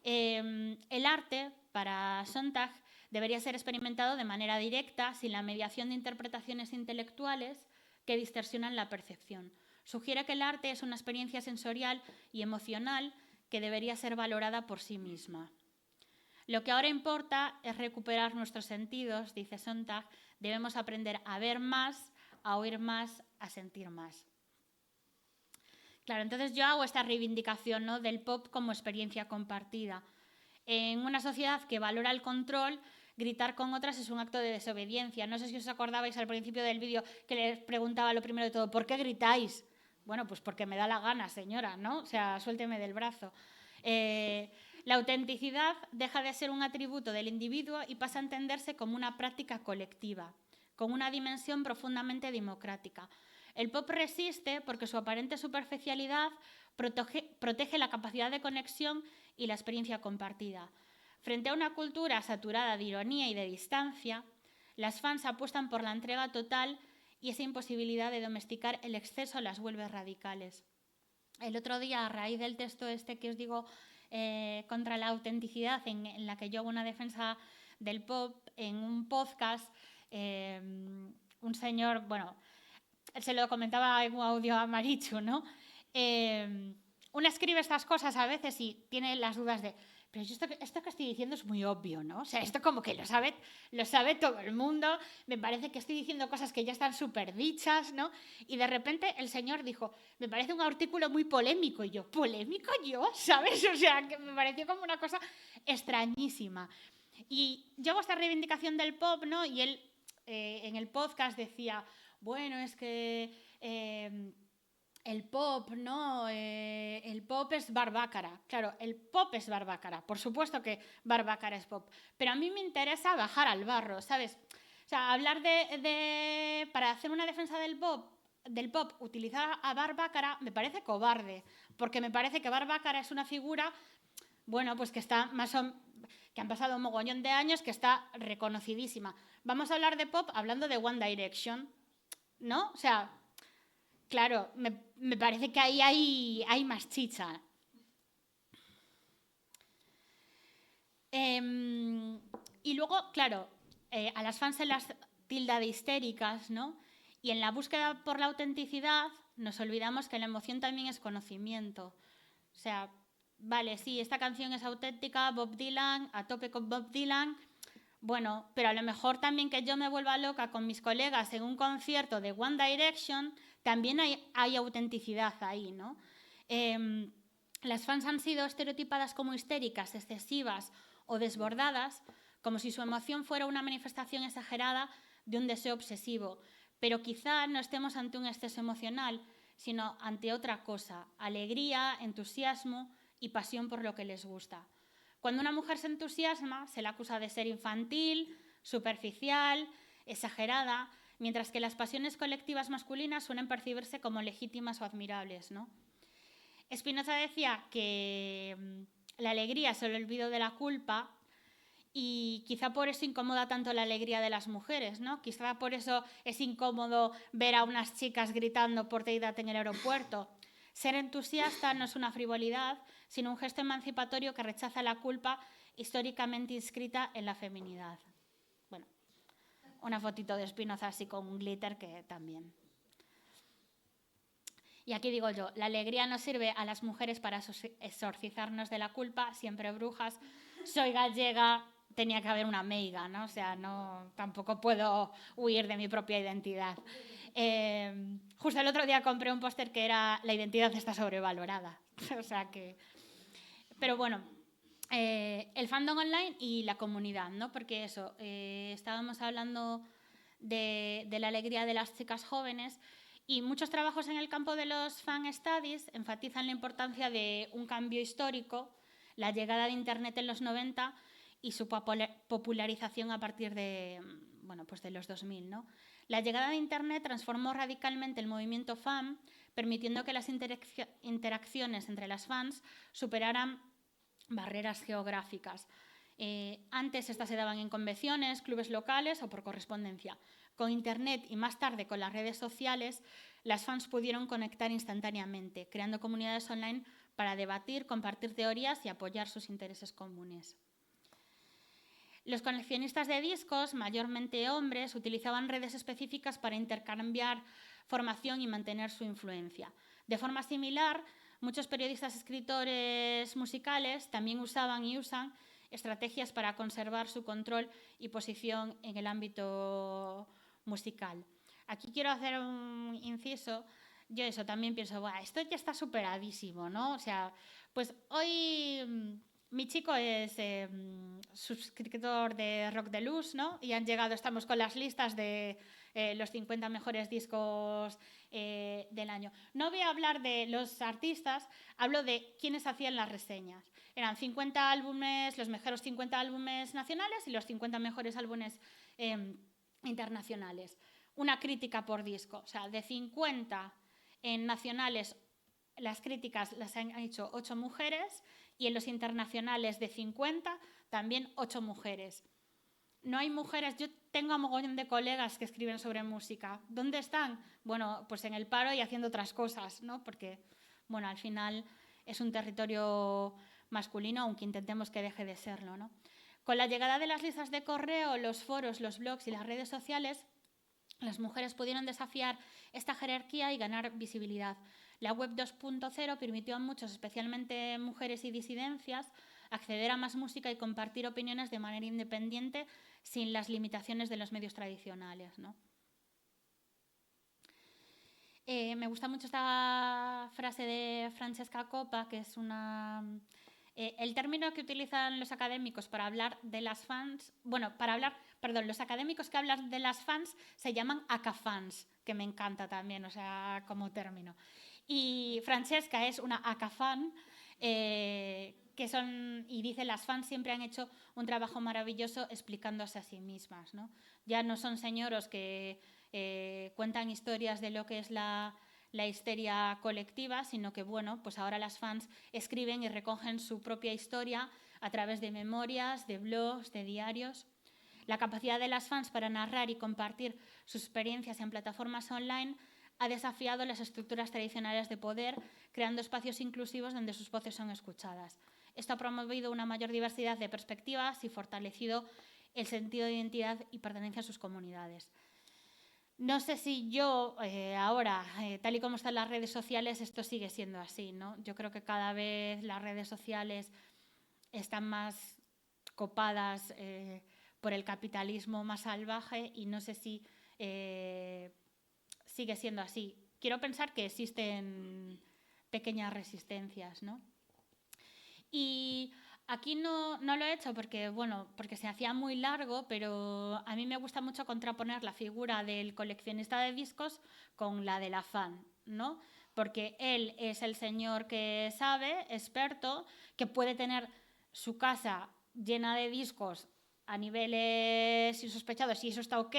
El arte, para Sontag, debería ser experimentado de manera directa, sin la mediación de interpretaciones intelectuales que distorsionan la percepción. Sugiere que el arte es una experiencia sensorial y emocional que debería ser valorada por sí misma. Lo que ahora importa es recuperar nuestros sentidos, dice Sontag. Debemos aprender a ver más, a oír más, a sentir más. Claro, entonces yo hago esta reivindicación, ¿no?, del pop como experiencia compartida. En una sociedad que valora el control, gritar con otras es un acto de desobediencia. No sé si os acordabais al principio del vídeo que les preguntaba lo primero de todo, ¿por qué gritáis? Bueno, pues porque me da la gana, señora, ¿no? O sea, suélteme del brazo. La autenticidad deja de ser un atributo del individuo y pasa a entenderse como una práctica colectiva, con una dimensión profundamente democrática. El pop resiste porque su aparente superficialidad protege la capacidad de conexión y la experiencia compartida. Frente a una cultura saturada de ironía y de distancia, las fans apuestan por la entrega total y esa imposibilidad de domesticar el exceso las vuelve radicales. El otro día, a raíz del texto este que os digo contra la autenticidad, en la que yo hago una defensa del pop, en un podcast, un señor, bueno, se lo comentaba en un audio a Marichu, ¿no? Uno escribe estas cosas a veces y tiene las dudas de, pero esto que estoy diciendo es muy obvio, ¿no? O sea, esto como que lo sabe todo el mundo, me parece que estoy diciendo cosas que ya están súper dichas, ¿no? Y de repente el señor dijo, me parece un artículo muy polémico. Y yo, ¿polémico yo? ¿Sabes? O sea, que me pareció como una cosa extrañísima. Y yo hago esta reivindicación del pop, ¿no? Y él en el podcast decía, bueno, es que el pop, ¿no? El pop es Barbácara. Claro, el pop es Barbácara. Por supuesto que Barbácara es pop. Pero a mí me interesa bajar al barro, ¿sabes? O sea, hablar para hacer una defensa del pop, utilizar a Barbácara me parece cobarde. Porque me parece que Barbácara es una figura, bueno, pues que está que han pasado un mogollón de años, que está reconocidísima. Vamos a hablar de pop hablando de One Direction, ¿no? O sea, claro, me parece que ahí hay más chicha. Y luego, claro, a las fans se las tilda de histéricas, ¿no? Y en la búsqueda por la autenticidad nos olvidamos que la emoción también es conocimiento. O sea, vale, sí, esta canción es auténtica, Bob Dylan, a tope con Bob Dylan. Bueno, pero a lo mejor también que yo me vuelva loca con mis colegas en un concierto de One Direction, también hay autenticidad ahí, ¿no? Las fans han sido estereotipadas como histéricas, excesivas o desbordadas, como si su emoción fuera una manifestación exagerada de un deseo obsesivo. Pero quizá no estemos ante un exceso emocional, sino ante otra cosa, alegría, entusiasmo y pasión por lo que les gusta. Cuando una mujer se entusiasma, se la acusa de ser infantil, superficial, exagerada, mientras que las pasiones colectivas masculinas suelen percibirse como legítimas o admirables, ¿no? Spinoza decía que la alegría es el olvido de la culpa y quizá por eso incomoda tanto la alegría de las mujeres, ¿no? Quizá por eso es incómodo ver a unas chicas gritando por deidad en el aeropuerto. Ser entusiasta no es una frivolidad, sino un gesto emancipatorio que rechaza la culpa históricamente inscrita en la feminidad. Bueno, una fotito de Espinoza así con glitter que también. Y aquí digo yo, la alegría nos sirve a las mujeres para exorcizarnos de la culpa, siempre brujas. Soy gallega, tenía que haber una meiga, ¿no? O sea, no, tampoco puedo huir de mi propia identidad. Justo el otro día compré un póster que era la identidad está sobrevalorada. O sea que... Pero bueno, el fandom online y la comunidad, ¿no? Porque eso, estábamos hablando de la alegría de las chicas jóvenes y muchos trabajos en el campo de los fan studies enfatizan la importancia de un cambio histórico, la llegada de Internet en los 90 y su popularización a partir de, bueno, pues de los 2000, ¿no? La llegada de Internet transformó radicalmente el movimiento fan, permitiendo que las interacciones entre las fans superaran barreras geográficas. Antes estas se daban en convenciones, clubes locales o por correspondencia. Con Internet y más tarde con las redes sociales, las fans pudieron conectar instantáneamente, creando comunidades online para debatir, compartir teorías y apoyar sus intereses comunes. Los coleccionistas de discos, mayormente hombres, utilizaban redes específicas para intercambiar formación y mantener su influencia. De forma similar, muchos periodistas, escritores musicales también usaban y usan estrategias para conservar su control y posición en el ámbito musical. Aquí quiero hacer un inciso. Yo eso también pienso, bueno, esto ya está superadísimo, ¿no? O sea, pues hoy mi chico es suscriptor de Rock Deluxe, ¿no? Y han llegado, estamos con las listas de los 50 mejores discos del año. No voy a hablar de los artistas, hablo de quienes hacían las reseñas. Eran 50 álbumes, los mejores 50 álbumes nacionales y los 50 mejores álbumes internacionales. Una crítica por disco, o sea, de 50 en nacionales, las críticas las han hecho 8 mujeres y en los internacionales de 50 también 8 mujeres. No hay mujeres, yo tengo a mogollón de colegas que escriben sobre música. ¿Dónde están? Bueno, pues en el paro y haciendo otras cosas, ¿no? Porque, bueno, al final es un territorio masculino, aunque intentemos que deje de serlo, ¿no? Con la llegada de las listas de correo, los foros, los blogs y las redes sociales, las mujeres pudieron desafiar esta jerarquía y ganar visibilidad. La web 2.0 permitió a muchos, especialmente mujeres y disidencias, acceder a más música y compartir opiniones de manera independiente sin las limitaciones de los medios tradicionales, ¿no? Me gusta mucho esta frase de Francesca Coppa, que es una... el término que utilizan los académicos para hablar de las fans... Bueno, los académicos que hablan de las fans se llaman acafans, que me encanta también, o sea, como término. Y Francesca es una acafan, que son, y dice, las fans siempre han hecho un trabajo maravilloso explicándose a sí mismas, ¿no? Ya no son señoros que cuentan historias de lo que es la histeria colectiva, sino que, bueno, pues ahora las fans escriben y recogen su propia historia a través de memorias, de blogs, de diarios. La capacidad de las fans para narrar y compartir sus experiencias en plataformas online ha desafiado las estructuras tradicionales de poder, creando espacios inclusivos donde sus voces son escuchadas. Esto ha promovido una mayor diversidad de perspectivas y fortalecido el sentido de identidad y pertenencia a sus comunidades. No sé si yo ahora, tal y como están las redes sociales, esto sigue siendo así, ¿no? Yo creo que cada vez las redes sociales están más copadas por el capitalismo más salvaje y no sé si sigue siendo así. Quiero pensar que existen pequeñas resistencias, ¿no? Y aquí no lo he hecho porque se hacía muy largo, pero a mí me gusta mucho contraponer la figura del coleccionista de discos con la de la fan, ¿no? Porque él es el señor que sabe, experto, que puede tener su casa llena de discos a niveles insospechados y eso está ok,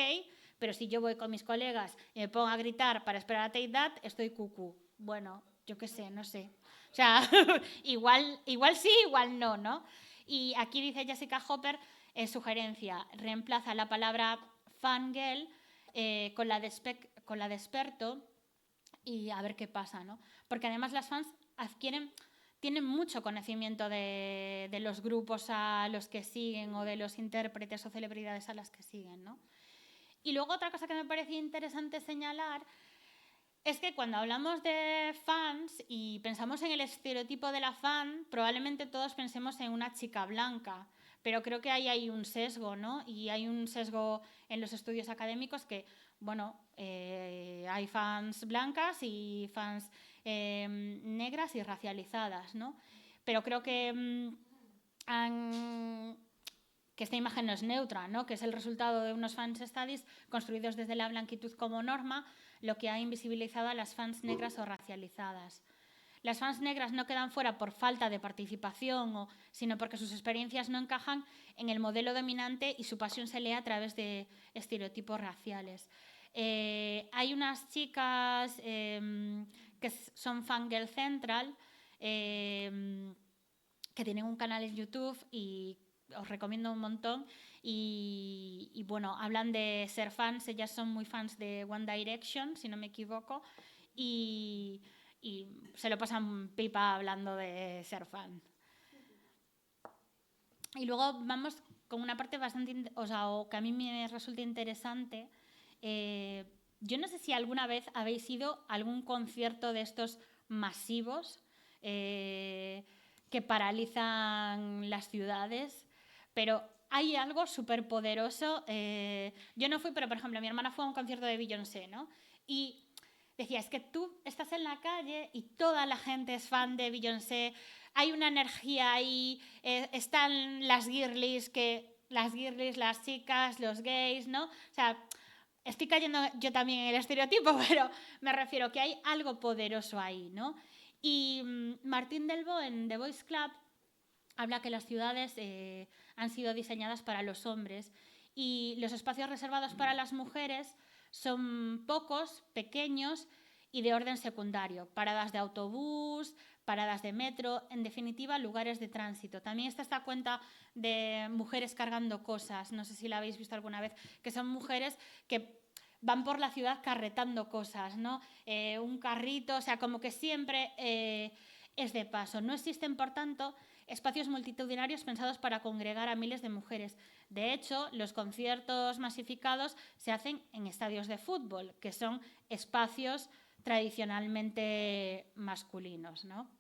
pero si yo voy con mis colegas y me pongo a gritar para esperar a Take That, estoy cucú. Bueno, yo qué sé, no sé. O sea, igual sí, igual no, ¿no? Y aquí dice Jessica Hopper, sugerencia, reemplaza la palabra fangirl con la de experto y a ver qué pasa, ¿no? Porque además las fans tienen mucho conocimiento de los grupos a los que siguen o de los intérpretes o celebridades a las que siguen, ¿no? Y luego otra cosa que me parecía interesante señalar es que cuando hablamos de fans y pensamos en el estereotipo de la fan, probablemente todos pensemos en una chica blanca, pero creo que ahí hay un sesgo, ¿no? Y hay un sesgo en los estudios académicos que, bueno, hay fans blancas y fans negras y racializadas, ¿no? Pero creo que que esta imagen no es neutra, ¿no? Que es el resultado de unos fans studies construidos desde la blanquitud como norma, lo que ha invisibilizado a las fans negras o racializadas. Las fans negras no quedan fuera por falta de participación, sino porque sus experiencias no encajan en el modelo dominante y su pasión se lee a través de estereotipos raciales. Hay unas chicas que son Fangirl Central, que tienen un canal en YouTube y os recomiendo un montón y bueno, hablan de ser fans, ellas son muy fans de One Direction, si no me equivoco, y se lo pasan pipa hablando de ser fan. Y luego vamos con una parte bastante, o que a mí me resulta interesante. Yo no sé si alguna vez habéis ido a algún concierto de estos masivos que paralizan las ciudades, pero hay algo súper poderoso. Yo no fui, pero por ejemplo mi hermana fue a un concierto de Beyoncé, ¿no? Y decía, es que tú estás en la calle y toda la gente es fan de Beyoncé, hay una energía ahí, están las girlies, las chicas, los gays, ¿no? O sea, estoy cayendo yo también en el estereotipo, pero me refiero que hay algo poderoso ahí, ¿no? Y Martín Delvaux en The Boys Club habla que las ciudades han sido diseñadas para los hombres y los espacios reservados para las mujeres son pocos, pequeños y de orden secundario. Paradas de autobús, paradas de metro, en definitiva, lugares de tránsito. También está esta cuenta de mujeres cargando cosas, no sé si la habéis visto alguna vez, que son mujeres que van por la ciudad carretando cosas, ¿no? Un carrito, o sea, como que siempre es de paso. No existen, por tanto, espacios multitudinarios pensados para congregar a miles de mujeres. De hecho, los conciertos masificados se hacen en estadios de fútbol, que son espacios tradicionalmente masculinos, ¿no?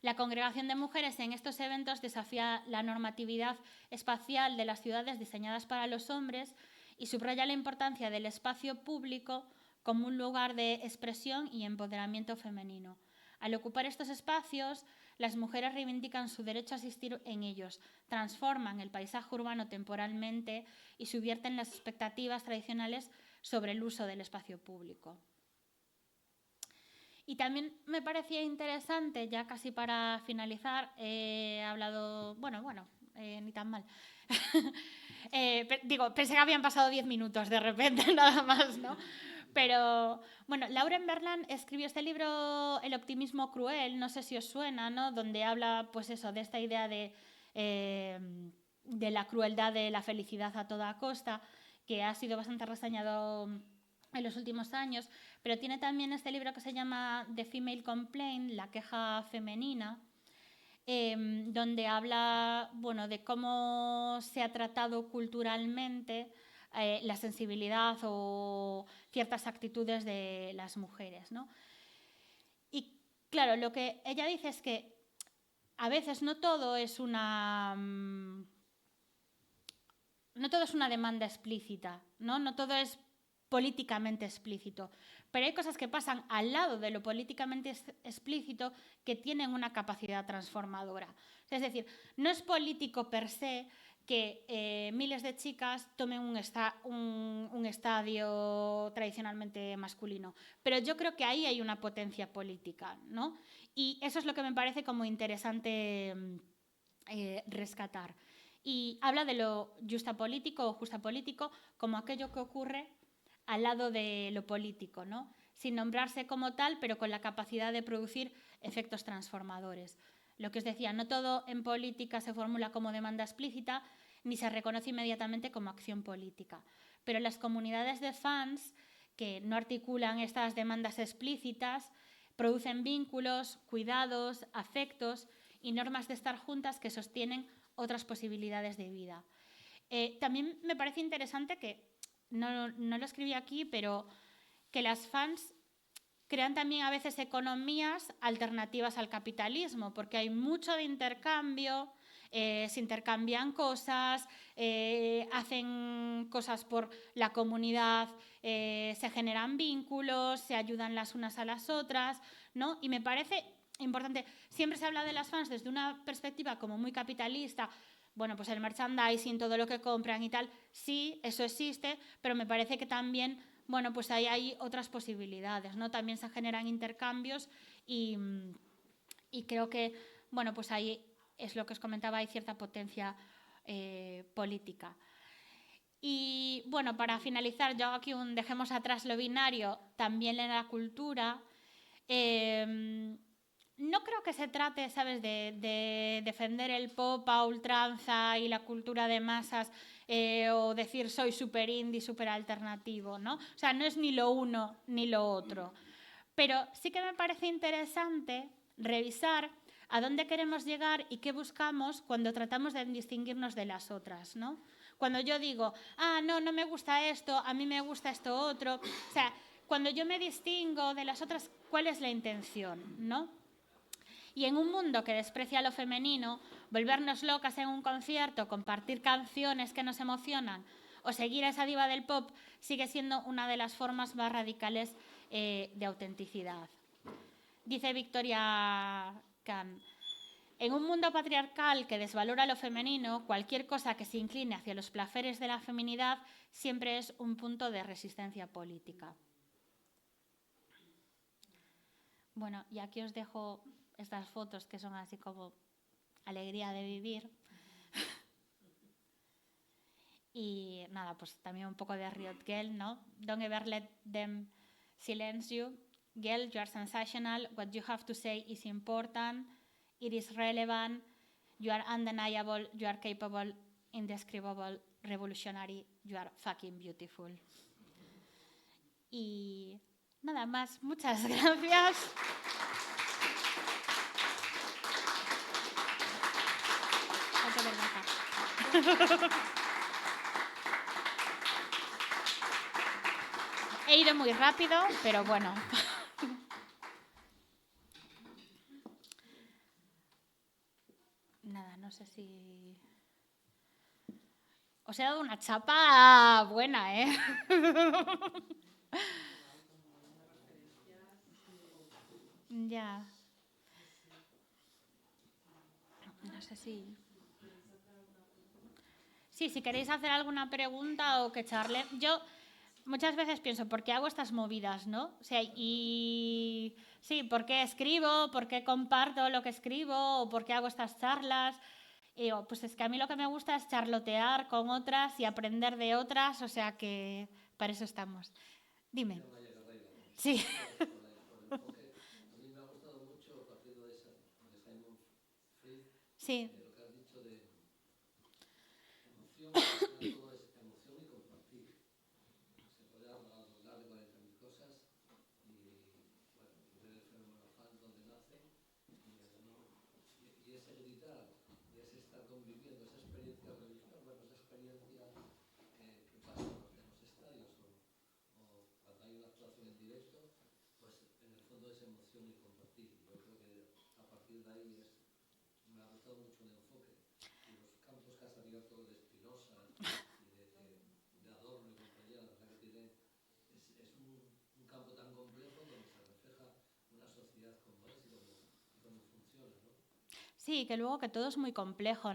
La congregación de mujeres en estos eventos desafía la normatividad espacial de las ciudades diseñadas para los hombres y subraya la importancia del espacio público como un lugar de expresión y empoderamiento femenino. Al ocupar estos espacios, las mujeres reivindican su derecho a asistir en ellos, transforman el paisaje urbano temporalmente y subvierten las expectativas tradicionales sobre el uso del espacio público. Y también me parecía interesante, ya casi para finalizar, he hablado, ni tan mal. Pensé que habían pasado 10 minutos de repente, nada más, ¿no? Pero, bueno, Lauren Berland escribió este libro, El optimismo cruel, no sé si os suena, ¿no? Donde habla, pues eso, de esta idea de la crueldad de la felicidad a toda costa, que ha sido bastante reseñado en los últimos años, pero tiene también este libro que se llama The Female Complaint, la queja femenina, donde habla, bueno, de cómo se ha tratado culturalmente la sensibilidad o ciertas actitudes de las mujeres, ¿no? Y claro, lo que ella dice es que a veces no todo es una demanda explícita, ¿no? No todo es políticamente explícito, pero hay cosas que pasan al lado de lo políticamente explícito que tienen una capacidad transformadora. Es decir, no es político per se que miles de chicas tomen un estadio tradicionalmente masculino, pero yo creo que ahí hay una potencia política, ¿no? Y eso es lo que me parece como interesante rescatar. Y habla de lo justapolítico o justapolítico como aquello que ocurre al lado de lo político, ¿no? Sin nombrarse como tal, pero con la capacidad de producir efectos transformadores. Lo que os decía, no todo en política se formula como demanda explícita ni se reconoce inmediatamente como acción política. Pero las comunidades de fans que no articulan estas demandas explícitas producen vínculos, cuidados, afectos y normas de estar juntas que sostienen otras posibilidades de vida. También me parece interesante que, no lo escribí aquí, pero que las fans crean también a veces economías alternativas al capitalismo, porque hay mucho de intercambio, se intercambian cosas, hacen cosas por la comunidad, se generan vínculos, se ayudan las unas a las otras, ¿no? Y me parece importante, siempre se habla de las fans desde una perspectiva como muy capitalista, bueno, pues el merchandising, todo lo que compran y tal, sí, eso existe, pero me parece que también, bueno, pues ahí hay otras posibilidades, ¿no? También se generan intercambios y creo que, bueno, pues ahí es lo que os comentaba, hay cierta potencia política. Y bueno, para finalizar, yo hago aquí un dejemos atrás lo binario, también en la cultura. No creo que se trate, ¿sabes?, de defender el pop a ultranza y la cultura de masas o decir soy súper indie, súper alternativo, ¿no? O sea, no es ni lo uno ni lo otro. Pero sí que me parece interesante revisar a dónde queremos llegar y qué buscamos cuando tratamos de distinguirnos de las otras, ¿no? Cuando yo digo, no me gusta esto, a mí me gusta esto otro. O sea, cuando yo me distingo de las otras, ¿cuál es la intención, no? Y en un mundo que desprecia lo femenino, volvernos locas en un concierto, compartir canciones que nos emocionan o seguir a esa diva del pop sigue siendo una de las formas más radicales de autenticidad. Dice Victoria Khan, en un mundo patriarcal que desvalora lo femenino, cualquier cosa que se incline hacia los placeres de la feminidad siempre es un punto de resistencia política. Bueno, y aquí os dejo estas fotos que son así como alegría de vivir. Y nada, pues también un poco de Riot Girl, ¿no? Don't ever let them silence you. Girl, you are sensational. What you have to say is important. It is relevant. You are undeniable. You are capable, indescribable, revolutionary. You are fucking beautiful. Y nada más. Muchas gracias. He ido muy rápido, pero bueno. Nada, no sé si... Os he dado una chapa buena, ¿eh? Ya. No sé si... Sí, si queréis hacer alguna pregunta o que charle. Yo muchas veces pienso, ¿por qué hago estas movidas, no? O sea, y sí, ¿por qué escribo? ¿Por qué comparto lo que escribo? ¿O por qué hago estas charlas? Y digo, pues es que a mí lo que me gusta es charlotear con otras y aprender de otras, o sea que para eso estamos. Dime. Sí. Sí. Sí, que luego que todo es muy complejo.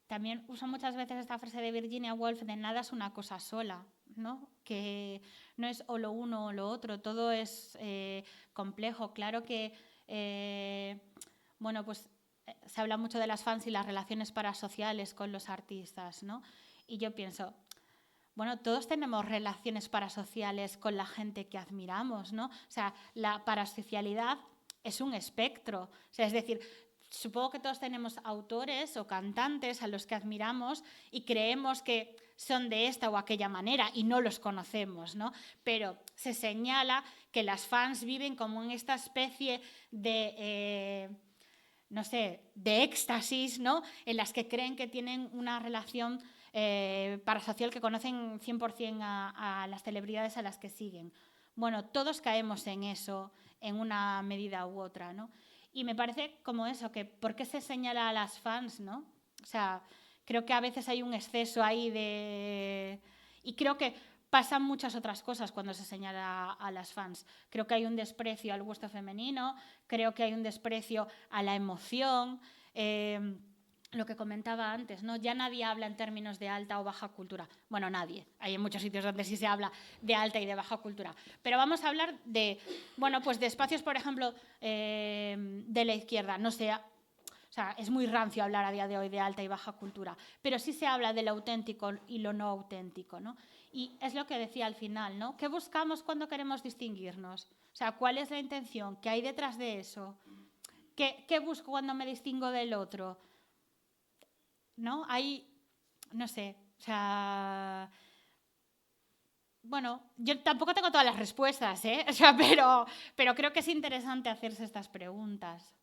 También uso muchas veces esta frase de Virginia Woolf de nada es una cosa sola, ¿no? Que no es o lo uno o lo otro, todo es complejo. Claro que, bueno, pues se habla mucho de las fans y las relaciones parasociales con los artistas, ¿no? Y yo pienso, bueno, todos tenemos relaciones parasociales con la gente que admiramos, ¿no? O sea, la parasocialidad es un espectro. O sea, es decir, supongo que todos tenemos autores o cantantes a los que admiramos y creemos que son de esta o aquella manera y no los conocemos, ¿no? Pero se señala que las fans viven como en esta especie de no sé, de éxtasis, ¿no? En las que creen que tienen una relación parasocial, que conocen 100% a las celebridades a las que siguen. Bueno, todos caemos en eso en una medida u otra, ¿no? Y me parece como eso, que ¿por qué se señala a las fans, no? O sea, creo que a veces hay un exceso ahí de... Y creo que pasan muchas otras cosas cuando se señala a las fans. Creo que hay un desprecio al gusto femenino, creo que hay un desprecio a la emoción, lo que comentaba antes, ¿no? Ya nadie habla en términos de alta o baja cultura. Bueno, nadie. Hay muchos sitios donde sí se habla de alta y de baja cultura. Pero vamos a hablar de, bueno, pues de espacios, por ejemplo, de la izquierda. No sé, o sea, es muy rancio hablar a día de hoy de alta y baja cultura, pero sí se habla de lo auténtico y lo no auténtico, ¿no? Y es lo que decía al final, ¿no? ¿Qué buscamos cuando queremos distinguirnos? O sea, ¿cuál es la intención? ¿Qué hay detrás de eso? ¿Qué busco cuando me distingo del otro? ¿No? Hay, no sé, o sea... Bueno, yo tampoco tengo todas las respuestas, ¿eh? O sea, pero creo que es interesante hacerse estas preguntas.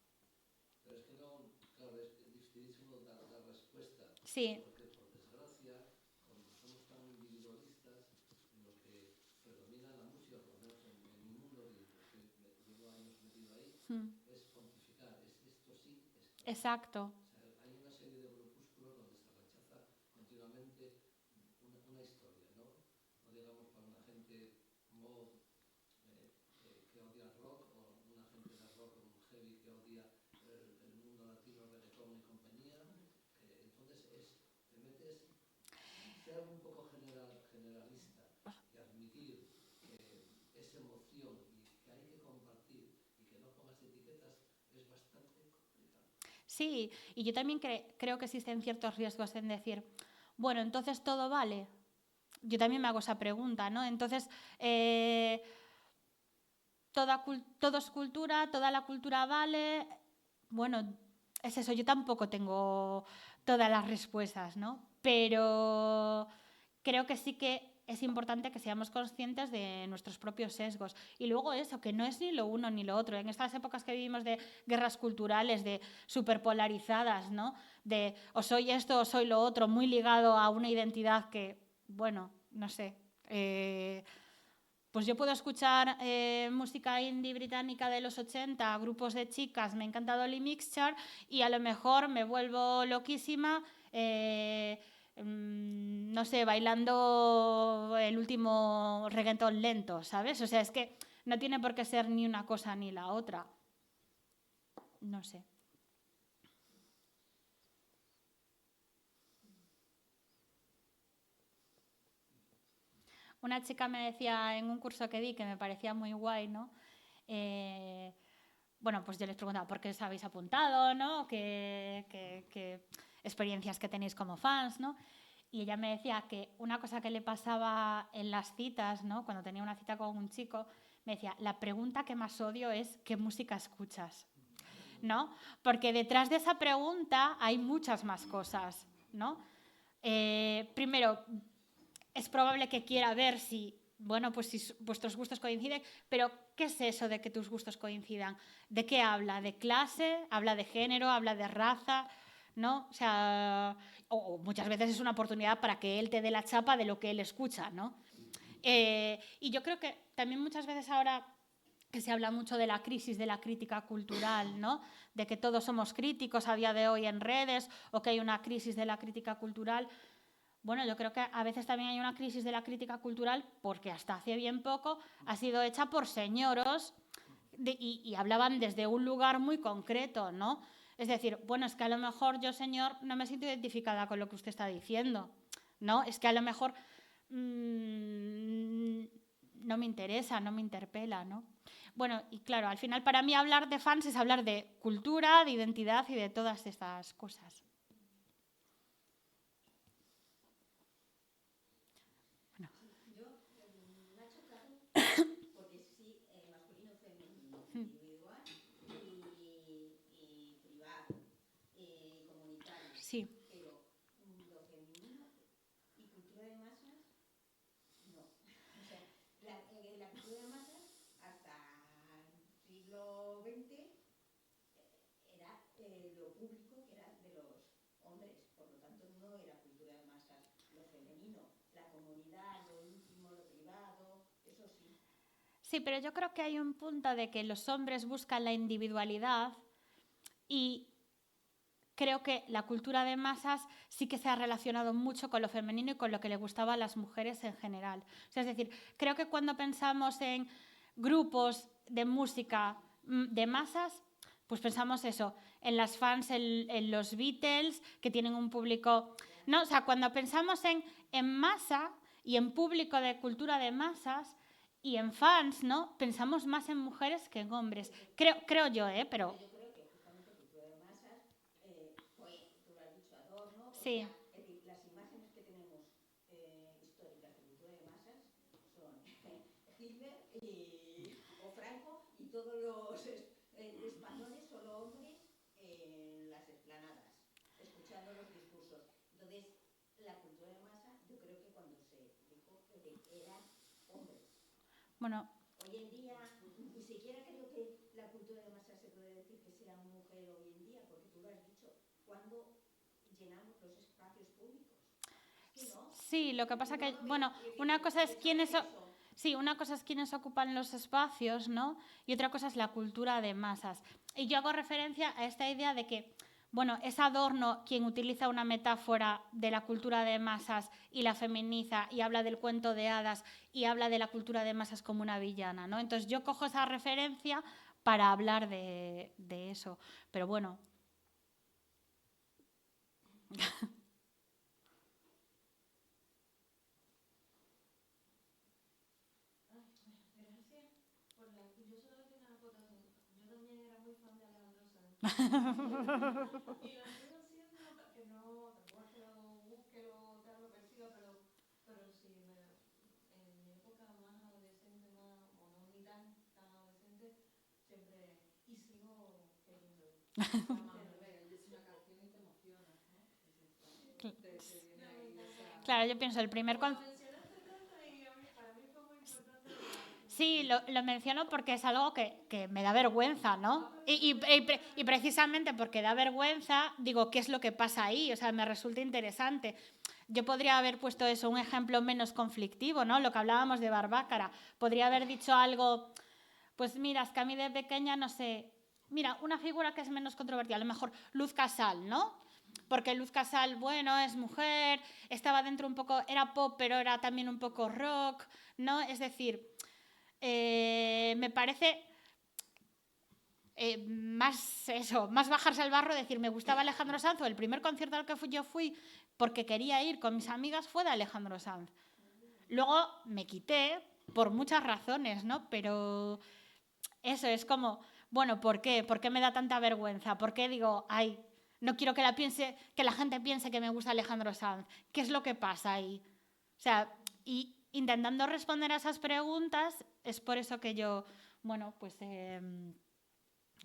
Pero es que no, claro, es dificilísimo dar respuesta. Sí. Porque, por desgracia, como somos tan individualistas, lo que predomina en la música, por lo menos en mi mundo, y llevo años metido ahí, es pontificar. Es esto sí, esto no. Exacto. O sea, hay una serie de grupúsculos donde se rechaza continuamente una historia, ¿no? No digamos para una gente mod que odia el rock, o una gente de rock heavy que odia el mundo latino, reggaetón y compañía. Entonces te metes, ser un poco generalista y admitir que es emoción y que hay que compartir y que no pongas etiquetas es bastante complicado. Sí, y yo también creo que existen ciertos riesgos en decir, bueno, entonces todo vale. Yo también me hago esa pregunta, ¿no? Entonces, todo es cultura, toda la cultura vale. Bueno, es eso, yo tampoco tengo todas las respuestas, ¿no? Pero creo que sí que es importante que seamos conscientes de nuestros propios sesgos. Y luego eso, que no es ni lo uno ni lo otro. En estas épocas que vivimos de guerras culturales, de superpolarizadas, ¿no? De o soy esto o soy lo otro, muy ligado a una identidad que, bueno, no sé... pues yo puedo escuchar música indie británica de los 80, grupos de chicas, me encanta Dolly Mixture, y a lo mejor me vuelvo loquísima, no sé, bailando el último reggaetón lento, ¿sabes? O sea, es que no tiene por qué ser ni una cosa ni la otra. No sé. Una chica me decía en un curso que di, que me parecía muy guay, ¿no? Bueno, pues yo les preguntaba por qué os habéis apuntado, ¿no? ¿Qué experiencias que tenéis como fans, ¿no? Y ella me decía que una cosa que le pasaba en las citas, ¿no? Cuando tenía una cita con un chico, me decía, la pregunta que más odio es ¿qué música escuchas? ¿No? Porque detrás de esa pregunta hay muchas más cosas, ¿no? Primero, es probable que quiera ver si, bueno, pues si vuestros gustos coinciden, pero ¿qué es eso de que tus gustos coincidan? ¿De qué habla? ¿De clase? ¿Habla de género? ¿Habla de raza? ¿No? O sea, o muchas veces es una oportunidad para que él te dé la chapa de lo que él escucha, ¿no? Y yo creo que también muchas veces ahora que se habla mucho de la crisis de la crítica cultural, ¿no? De que todos somos críticos a día de hoy en redes, o que hay una crisis de la crítica cultural. Bueno, yo creo que a veces también hay una crisis de la crítica cultural porque hasta hace bien poco ha sido hecha por señoros y hablaban desde un lugar muy concreto, ¿no? Es decir, bueno, es que a lo mejor yo, señor, no me siento identificada con lo que usted está diciendo, ¿no? Es que a lo mejor no me interesa, no me interpela, ¿no? Bueno, y claro, al final para mí hablar de fans es hablar de cultura, de identidad y de todas estas cosas. Sí. Pero lo femenino y cultura de masas, no. O sea, la cultura de masas hasta el siglo XX era Sí, pero yo creo que hay un punto de que los hombres buscan la individualidad y creo que la cultura de masas sí que se ha relacionado mucho con lo femenino y con lo que le gustaba a las mujeres en general. O sea, es decir, creo que cuando pensamos en grupos de música de masas, pues pensamos eso, en las fans, en los Beatles, que tienen un público... No, o sea, cuando pensamos en masa y en público de cultura de masas y en fans, ¿no? Pensamos más en mujeres que en hombres. Creo yo, pero... Yo creo que justamente cultura de masas fue, tú lo has dicho, Adorno. Sí. O sea, es decir, las imágenes que tenemos históricas de cultura de masas son Hitler o Franco y todos los españoles, solo hombres, en las explanadas, escuchando los discursos. Entonces, la cultura de masa, yo creo que cuando se dijo que eran hombres. Bueno, Hoy en día, ni siquiera creo que la cultura de masa se puede decir que sea mujer hoy en día, porque tú lo has dicho, cuando llenamos los espacios públicos. ¿Sí, no? sí, lo que pasa que, bueno, una cosa es quiénes... Sí, una cosa es quienes ocupan los espacios, ¿no? Y otra cosa es la cultura de masas. Y yo hago referencia a esta idea de que, bueno, es Adorno quien utiliza una metáfora de la cultura de masas y la feminiza y habla del cuento de hadas y habla de la cultura de masas como una villana, ¿no? Entonces yo cojo esa referencia para hablar de eso. Pero bueno... Yo solo decía una acotación. Yo también era muy fan de Alejandro Sanz. Y lo sigo siendo, que no, tampoco es que lo busque o tal, lo persiga, pero sí, en mi época más adolescente, más, o no ni tan adolescente, siempre, y sigo queriendo. Es una canción y te emocionas, ¿no? Claro, yo pienso, el primer concierto... Sí, lo menciono porque es algo que me da vergüenza, ¿no? Y precisamente porque da vergüenza, digo, ¿qué es lo que pasa ahí? O sea, me resulta interesante. Yo podría haber puesto eso, un ejemplo menos conflictivo, ¿no? Lo que hablábamos de Barbácara. Podría haber dicho algo, pues mira, es que a mí de pequeña, no sé... Mira, una figura que es menos controvertida, a lo mejor Luz Casal, ¿no? Porque Luz Casal, bueno, es mujer, estaba dentro un poco, era pop, pero era también un poco rock, ¿no? Es decir... me parece más bajarse al barro, decir, me gustaba Alejandro Sanz, o el primer concierto al que yo fui porque quería ir con mis amigas fue de Alejandro Sanz. Luego me quité por muchas razones, ¿no? Pero eso es como, bueno, ¿por qué? ¿Por qué me da tanta vergüenza? ¿Por qué digo, ay, no quiero que la gente piense que me gusta Alejandro Sanz? ¿Qué es lo que pasa ahí? O sea, y intentando responder a esas preguntas, es por eso que yo, bueno, pues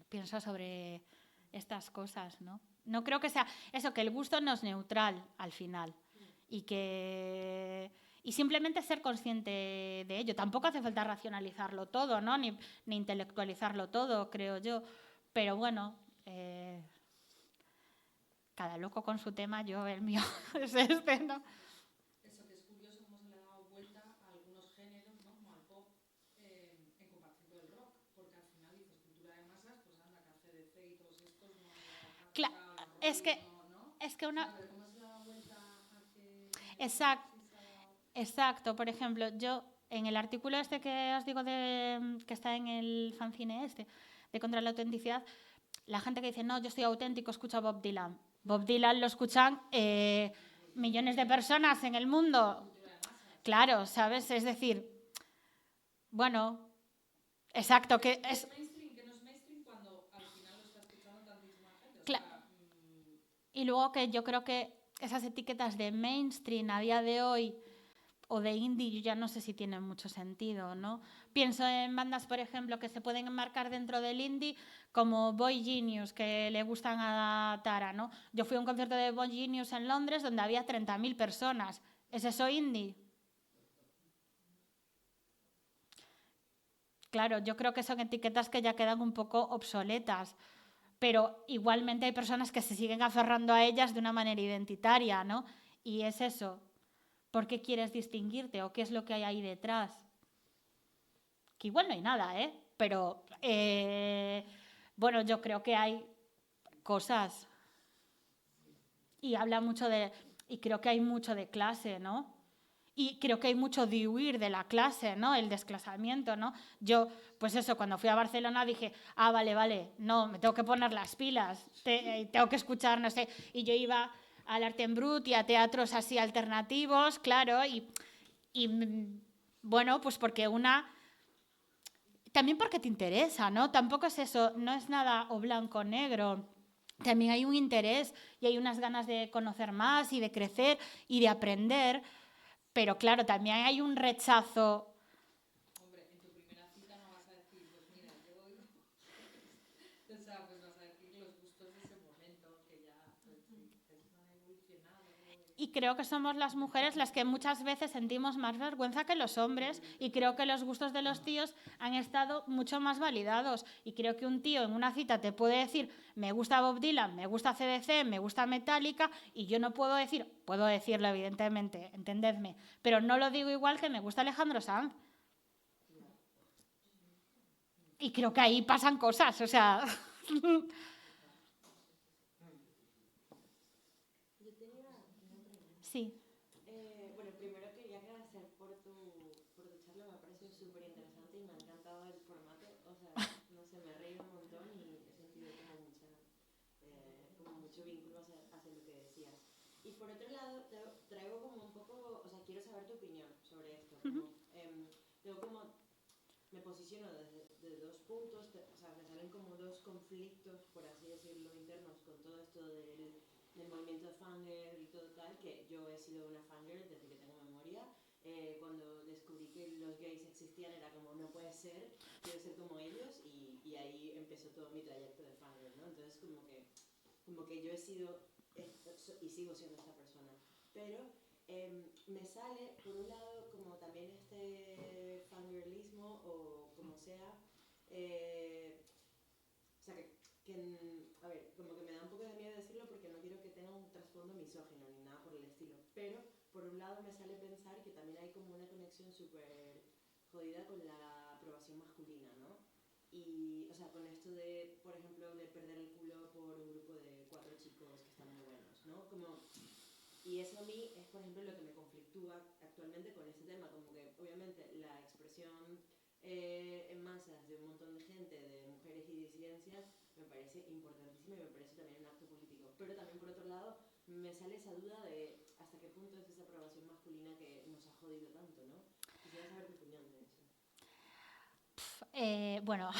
pienso sobre estas cosas, ¿no? No creo que sea eso, que el gusto no es neutral al final y simplemente ser consciente de ello. Tampoco hace falta racionalizarlo todo, ¿no? Ni intelectualizarlo todo, creo yo. Pero bueno, cada loco con su tema, yo el mío es este, ¿no? Eso que es curioso cómo se le ha dado vuelta a algunos géneros, ¿no? Como al pop, en comparación con el rock, porque al final dices cultura de masas, pues anda, que ACDC y todos estos no... Es que una... ¿Sabes cómo se le ha dado vuelta a que... Exacto, por ejemplo, yo en el artículo este que os digo que está en el fanzine este, de Contra la Autenticidad, la gente que dice, no, yo soy auténtico, escucho a Bob Dylan. Bob Dylan lo escuchan millones de personas en el mundo. Claro, ¿sabes? Es decir, bueno, exacto, que es... mainstream, que no es mainstream cuando al final lo está escuchando tantísima gente. Y luego que yo creo que esas etiquetas de mainstream a día de hoy o de indie, yo ya no sé si tienen mucho sentido, ¿no? Pienso en bandas, por ejemplo, que se pueden enmarcar dentro del indie, como Boy Genius, que le gustan a Tara, ¿no? Yo fui a un concierto de Boy Genius en Londres donde había 30.000 personas. ¿Es eso indie? Claro, yo creo que son etiquetas que ya quedan un poco obsoletas, pero igualmente hay personas que se siguen aferrando a ellas de una manera identitaria, ¿no? Y es eso. ¿Por qué quieres distinguirte o qué es lo que hay ahí detrás? que igual no hay nada, pero bueno, yo creo que hay cosas y habla mucho y creo que hay mucho de clase, ¿no? Y creo que hay mucho de huir de la clase, ¿no? El desclasamiento, ¿no? Yo, pues eso, cuando fui a Barcelona dije, vale, no, me tengo que poner las pilas, tengo que escuchar, no sé. Y yo iba al Arte en Brut y a teatros así alternativos, claro, y bueno, pues porque también porque te interesa, ¿no? Tampoco es eso, no es nada o blanco o negro. También hay un interés y hay unas ganas de conocer más y de crecer y de aprender. Pero claro, también hay un rechazo. Hombre, en tu primera cita no vas a decir, pues mira, yo oigo. O sea, pues vas a decir los gustos de ese momento, que ya pues, han evolucionado. Y creo que somos las mujeres las que muchas veces sentimos más vergüenza que los hombres. Y creo que los gustos de los tíos han estado mucho más validados. Y creo que un tío en una cita te puede decir, me gusta Bob Dylan, me gusta CDC, me gusta Metallica, y yo no puedo decirlo evidentemente, entendedme, pero no lo digo igual que me gusta Alejandro Sanz. Y creo que ahí pasan cosas, o sea... Yo tenía una pregunta. Sí. Bueno, primero quería agradecer por tu charla, me ha parecido súper interesante y me ha encantado el formato. O sea, no sé, me he reído un montón y he sentido como mucho vínculo hacia lo que decías. Y por otro lado, traigo como un poco, o sea, quiero saber tu opinión sobre esto. Me posiciono desde dos puntos, o sea, me salen como dos conflictos, por así decirlo, internos con todo esto del movimiento fangirl y todo tal, que yo he sido una fangirl desde que tengo memoria. Cuando descubrí que los gays existían era como, no puede ser, quiero ser como ellos, y ahí empezó todo mi trayecto de fangirl, ¿no? Entonces como que yo he sido y sigo siendo esta persona, pero me sale por un lado como también este fangirlismo o como sea, o sea a ver, como que me da un poco de miedo decirlo porque no quiero que tenga un trasfondo misógino ni nada por el estilo, pero por un lado me sale pensar que también hay como una conexión súper jodida con la aprobación masculina, ¿no? Y, o sea, con esto de, por ejemplo, de perder el culo por un grupo de 4 chicos que están muy buenos, ¿no? Y eso a mí es, por ejemplo, lo que me conflictúa actualmente con este tema, como que obviamente la expresión en masas de un montón de gente, de mujeres y disidencias, me parece importantísima y me parece también un acto político. Pero también, por otro lado, me sale esa duda de hasta qué punto es esa aprobación masculina que nos ha jodido tanto, ¿no? Quisiera saber tu opinión de eso. Bueno,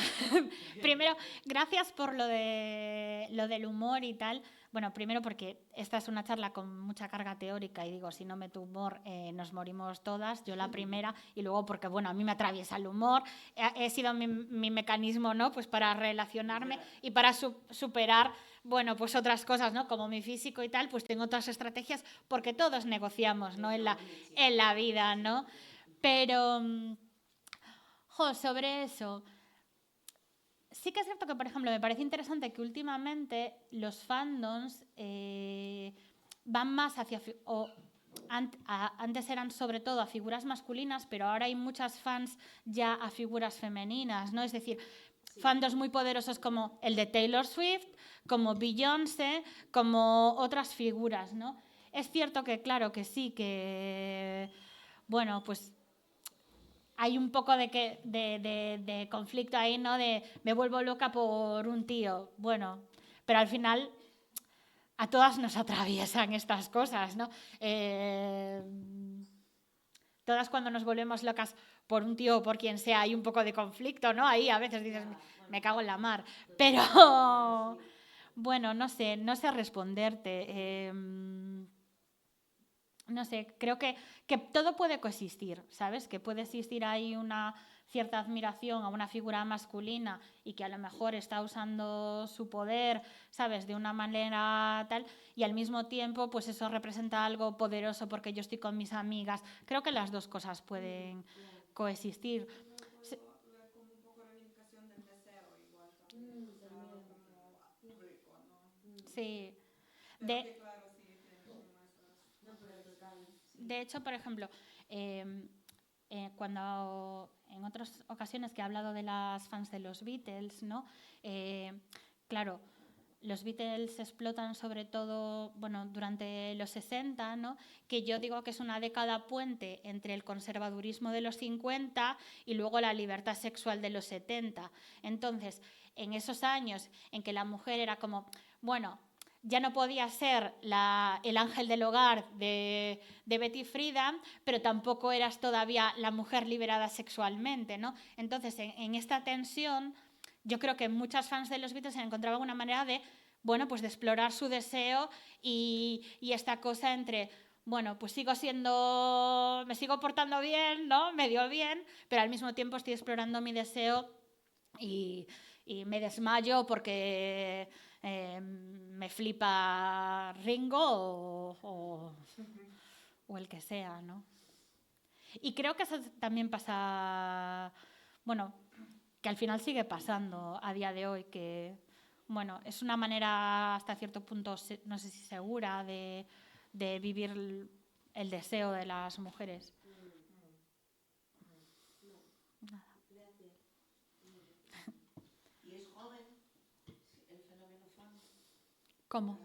primero, gracias por lo del humor y tal. Bueno, primero porque esta es una charla con mucha carga teórica y digo, si no meto humor nos morimos todas, yo la primera, y luego porque, bueno, a mí me atraviesa el humor, he sido mi mecanismo, ¿no? Pues para relacionarme y para superar, bueno, pues otras cosas, ¿no? Como mi físico y tal, pues tengo otras estrategias porque todos negociamos, ¿no? En la vida, ¿no? Pero... sobre eso, sí que es cierto que, por ejemplo, me parece interesante que últimamente los fandoms van más hacia... antes eran sobre todo a figuras masculinas, pero ahora hay muchas fans ya a figuras femeninas, ¿no? Es decir, fandoms muy poderosos como el de Taylor Swift, como Beyoncé, como otras figuras, ¿no? Es cierto que, claro, que sí, que... Bueno, pues... hay un poco de conflicto ahí, ¿no? De me vuelvo loca por un tío. Bueno, pero al final a todas nos atraviesan estas cosas, ¿no? Todas cuando nos volvemos locas por un tío o por quien sea hay un poco de conflicto, ¿no? Ahí a veces dices, me cago en la mar. Pero, bueno, no sé responderte. No sé, creo que todo puede coexistir, ¿sabes? Que puede existir ahí una cierta admiración a una figura masculina y que a lo mejor está usando su poder, ¿sabes? De una manera tal, y al mismo tiempo, pues eso representa algo poderoso porque yo estoy con mis amigas. Creo que las dos cosas pueden coexistir. Como un poco reivindicación del deseo igual también, o sea, como público, ¿no? Sí. Pero que claro, sí, tiene como esas... De hecho, por ejemplo, cuando en otras ocasiones que he hablado de las fans de los Beatles, ¿no? Claro, los Beatles explotan sobre todo, bueno, durante los 60, ¿no? Que yo digo que es una década puente entre el conservadurismo de los 50 y luego la libertad sexual de los 70. Entonces, en esos años en que la mujer era como, bueno, ya no podía ser el ángel del hogar de Betty Friedan, pero tampoco eras todavía la mujer liberada sexualmente, ¿no? Entonces, en esta tensión, yo creo que muchas fans de los Beatles encontraban una manera de, bueno, pues de explorar su deseo y esta cosa entre, bueno, pues me sigo portando bien, ¿no? Medio bien, pero al mismo tiempo estoy explorando mi deseo y me desmayo porque me flipa Ringo o el que sea, ¿no? Y creo que eso también pasa, bueno, que al final sigue pasando a día de hoy, que, bueno, es una manera hasta cierto punto, no sé si segura, de vivir el deseo de las mujeres. ¿Y es joven el fenómeno fan? ¿Cómo?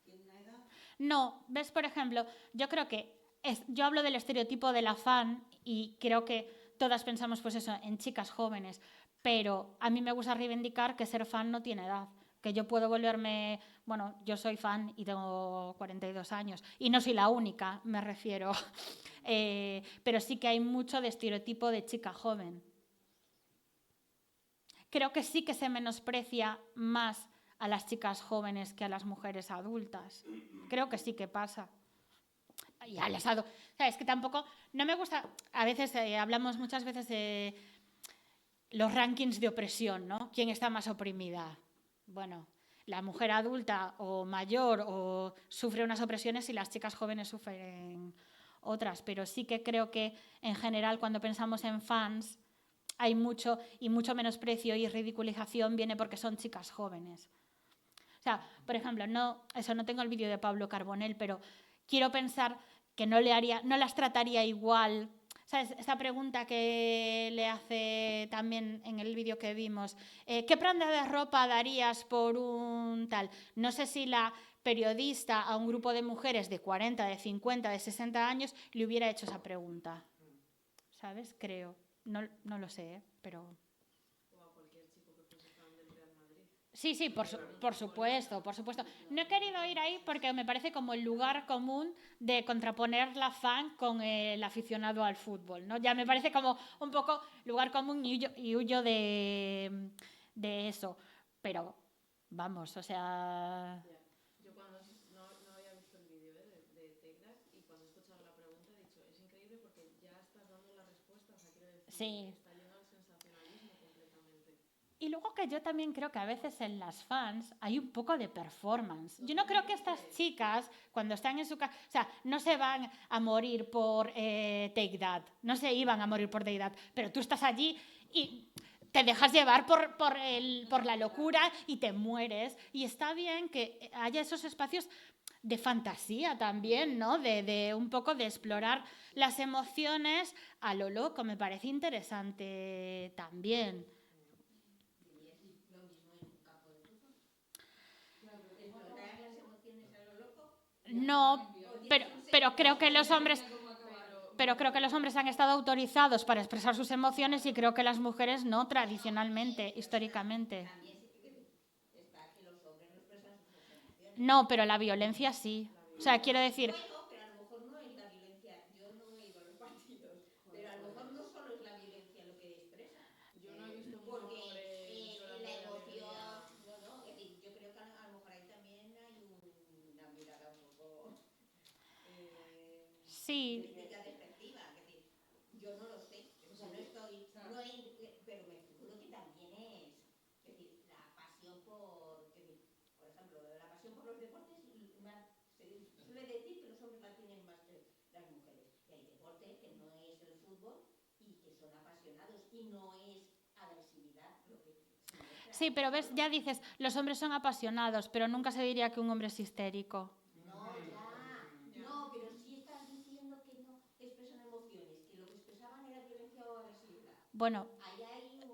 ¿Tiene una edad? No, ves, por ejemplo, yo creo que yo hablo del estereotipo de la fan y creo que todas pensamos pues eso en chicas jóvenes, pero a mí me gusta reivindicar que ser fan no tiene edad, que yo puedo volverme, bueno, yo soy fan y tengo 42 años y no soy la única, me refiero, pero sí que hay mucho de estereotipo de chica joven. Creo que sí que se menosprecia más a las chicas jóvenes que a las mujeres adultas. Creo que sí que pasa. Y a las ¿sabes? Que tampoco, no me gusta, a veces hablamos muchas veces de los rankings de opresión, ¿no? ¿Quién está más oprimida? Bueno, la mujer adulta o mayor o sufre unas opresiones y las chicas jóvenes sufren otras, pero sí que creo que en general cuando pensamos en fans hay mucho menosprecio y ridiculización viene porque son chicas jóvenes. O sea, por ejemplo, no tengo el vídeo de Pablo Carbonell, pero quiero pensar que no las trataría igual. ¿Sabes? Esa pregunta que le hace también en el vídeo que vimos, ¿qué prenda de ropa darías por un tal? No sé si la periodista a un grupo de mujeres de 40, de 50, de 60 años le hubiera hecho esa pregunta. ¿Sabes? Creo. No lo sé, pero... O a cualquier chico que fuese fan del Real Madrid. Sí, por supuesto. No he querido ir ahí porque me parece como el lugar común de contraponer la fan con el aficionado al fútbol, ¿no? Ya me parece como un poco lugar común y huyo de eso. Pero, vamos, o sea... Yo cuando no había visto el vídeo de Take That y cuando he escuchado la pregunta he dicho, es increíble porque ya estás dando la respuesta, o sea, quiero decir, sí. Está lleno de sensacionalismo completamente. Y luego que yo también creo que a veces en las fans hay un poco de performance. Yo no creo que estas chicas, cuando están en su casa, o sea, no se van a morir por Take That, no se iban a morir por Take That, pero tú estás allí y te dejas llevar por la locura y te mueres. Y está bien que haya esos espacios de fantasía también, ¿no? De un poco de explorar las emociones a lo loco, me parece interesante también. No, pero creo que los hombres han estado autorizados para expresar sus emociones y creo que las mujeres no, tradicionalmente, históricamente. No, pero la violencia sí. O sea, quiero decir... Bueno, pero a lo mejor no es la violencia. Yo no he ido a los partidos, pero a lo mejor no solo es la violencia lo que expresa. Yo no he visto porque mucho sobre la emoción, no, es decir, yo creo que a lo mejor ahí también hay una mirada un poco sí. crítica despectiva, es decir, yo no lo sé, o sea, no estoy, no he, pero me figuro que también es decir, la pasión por, es decir, por ejemplo, la pasión por los deportes, se suele decir que los hombres la tienen más que las mujeres. Y hay deporte que no es el fútbol y que son apasionados y no es agresividad lo que se muestra. Sí, pero ves, ya dices, los hombres son apasionados, pero nunca se diría que un hombre es histérico. No, ya. No, pero sí estás diciendo que no expresan emociones, que lo que expresan expresaban era violencia o agresividad. Bueno,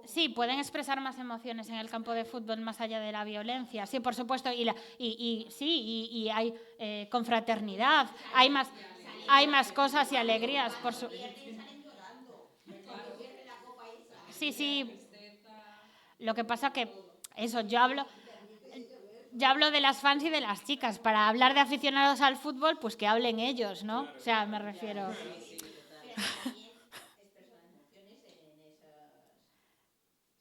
sí, pueden expresar más emociones en el campo de fútbol más allá de la violencia, sí, por supuesto, y hay confraternidad, hay más cosas y alegrías, por su... Sí, sí. Lo que pasa que eso, yo hablo de las fans y de las chicas. Para hablar de aficionados al fútbol, pues que hablen ellos, ¿no? O sea, me refiero.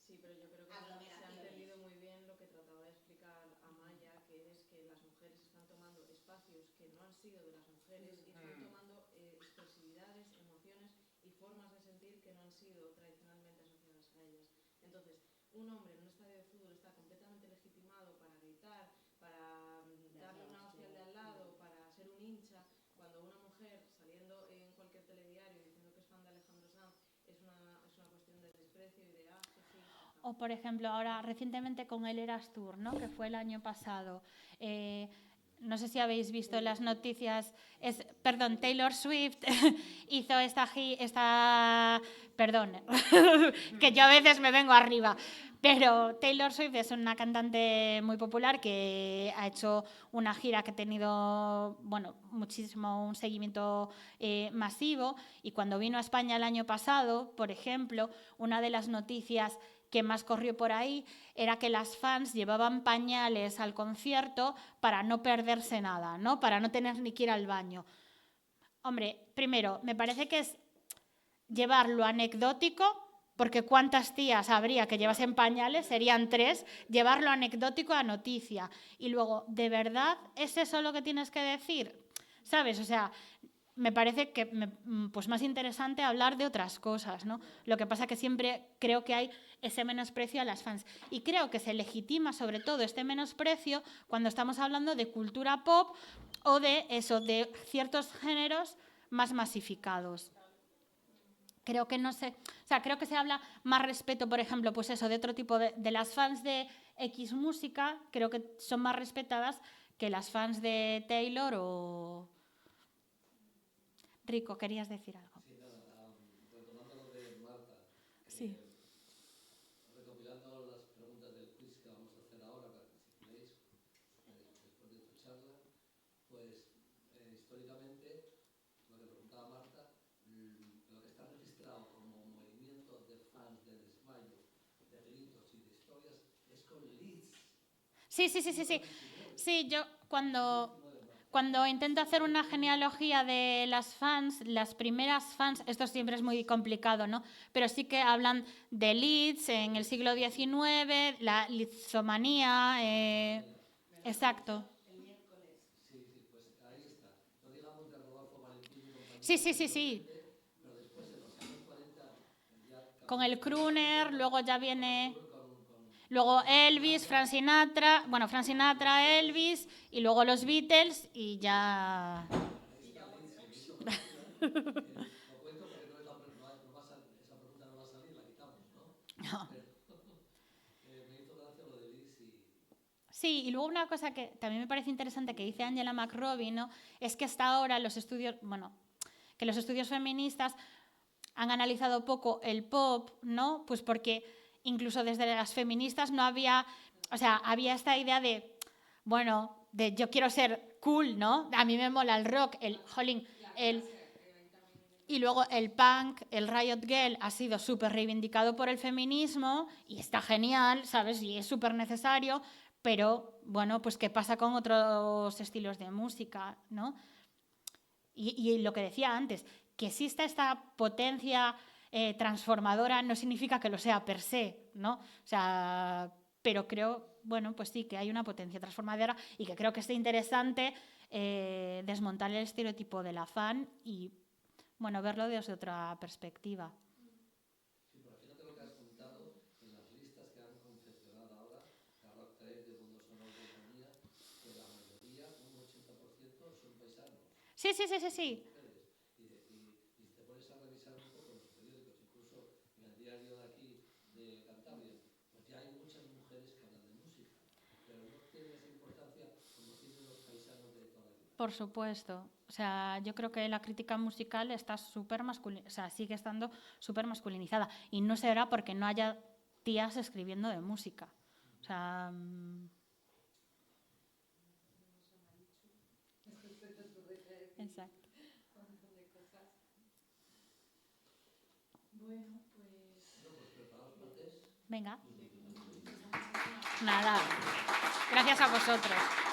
Sí, pero yo creo que se ha entendido muy bien lo que trataba de explicar Amaya, que es que las mujeres están tomando espacios que no han sido de las mujeres y están tomando expresividades, emociones y formas de sentir que no han sido tradicionalmente asociadas a ellas. Entonces, un hombre en un estadio de fútbol está completamente legitimado para gritar, para darle una hostia al de al lado, para ser un hincha, cuando una mujer saliendo en cualquier telediario diciendo que es fan de Alejandro Sanz es una cuestión de desprecio y de O, por ejemplo, ahora recientemente con el Eras Tour, ¿no? Que fue el año pasado. No sé si habéis visto las noticias. Taylor Swift hizo perdón, que yo a veces me vengo arriba. Pero Taylor Swift es una cantante muy popular que ha hecho una gira que ha tenido, bueno, un seguimiento masivo. Y cuando vino a España el año pasado, por ejemplo, una de las noticias que más corrió por ahí era que las fans llevaban pañales al concierto para no perderse nada, ¿no? Para no tener ni que ir al baño. Hombre, primero, me parece que es llevar lo anecdótico, porque ¿cuántas tías habría que llevasen pañales? Serían 3, llevarlo anecdótico a noticia. Y luego, ¿de verdad es eso lo que tienes que decir? ¿Sabes? O sea, me parece que pues más interesante hablar de otras cosas, ¿no? Lo que pasa que siempre creo que hay ese menosprecio a las fans. Y creo que se legitima sobre todo este menosprecio cuando estamos hablando de cultura pop o de ciertos géneros más masificados. Creo que creo que se habla más respeto, por ejemplo, pues eso, de otro tipo de las fans de X música, creo que son más respetadas que las fans de Taylor o... Rico, ¿querías decir algo? Sí, nada, retomando lo de Marta. Sí. Recopilando las preguntas del quiz que vamos a hacer ahora, para que si queréis, después de tu charla, pues históricamente, lo que preguntaba Marta, lo que está registrado como movimiento de fans de desmayo, de gritos y de historias, es con Leeds. Sí. Sí, yo cuando intento hacer una genealogía de las fans, las primeras fans, esto siempre es muy complicado, ¿no? Pero sí que hablan de Leeds en el siglo XIX, la Leedsomanía, exacto. Sí, pues ahí está. No digamos de Rodolfo Valentín y compañía. Sí. Pero después en los años 40 ya... Con el crooner, luego ya viene... Luego Elvis, Frank Sinatra, Elvis, y luego los Beatles y ya... Lo cuento porque esa pregunta no va a salir, la quitamos, ¿no? No. Pero, me hizo gracia lo de Liz y... Sí, y luego una cosa que también me parece interesante que dice Angela McRobin, ¿no? Es que hasta ahora los estudios feministas han analizado poco el pop, ¿no? Pues porque incluso desde las feministas no había, había esta idea de, bueno, de yo quiero ser cool, ¿no? A mí me mola el rock, y luego el punk, el Riot Girl ha sido súper reivindicado por el feminismo y está genial, ¿sabes? Y es súper necesario, pero bueno, pues ¿qué pasa con otros estilos de música, ¿no? Y lo que decía antes, que exista esta potencia transformadora no significa que lo sea per se, ¿no? O sea, pero creo, bueno, pues sí, que hay una potencia transformadora y que creo que es interesante desmontar el estereotipo de la fan y, bueno, verlo desde otra perspectiva. Sí, pero fíjate lo que has contado en las listas que han confeccionado ahora, de Rock Trade, de Mundo Sonoro y compañía, que la mayoría, un 80%, son paisanos. Sí. Y te pones a revisar un poco los periódicos, incluso en el diario de aquí de Cantabria, pues ya hay muchas mujeres que hablan de música, pero no tienen esa importancia como tienen los paisanos de toda la vida. Por supuesto. O sea, yo creo que la crítica musical está o sea, sigue estando súper masculinizada. Y no será porque no haya tías escribiendo de música. O sea... Exacto. Bueno, pues... Venga. Nada. Gracias a vosotros.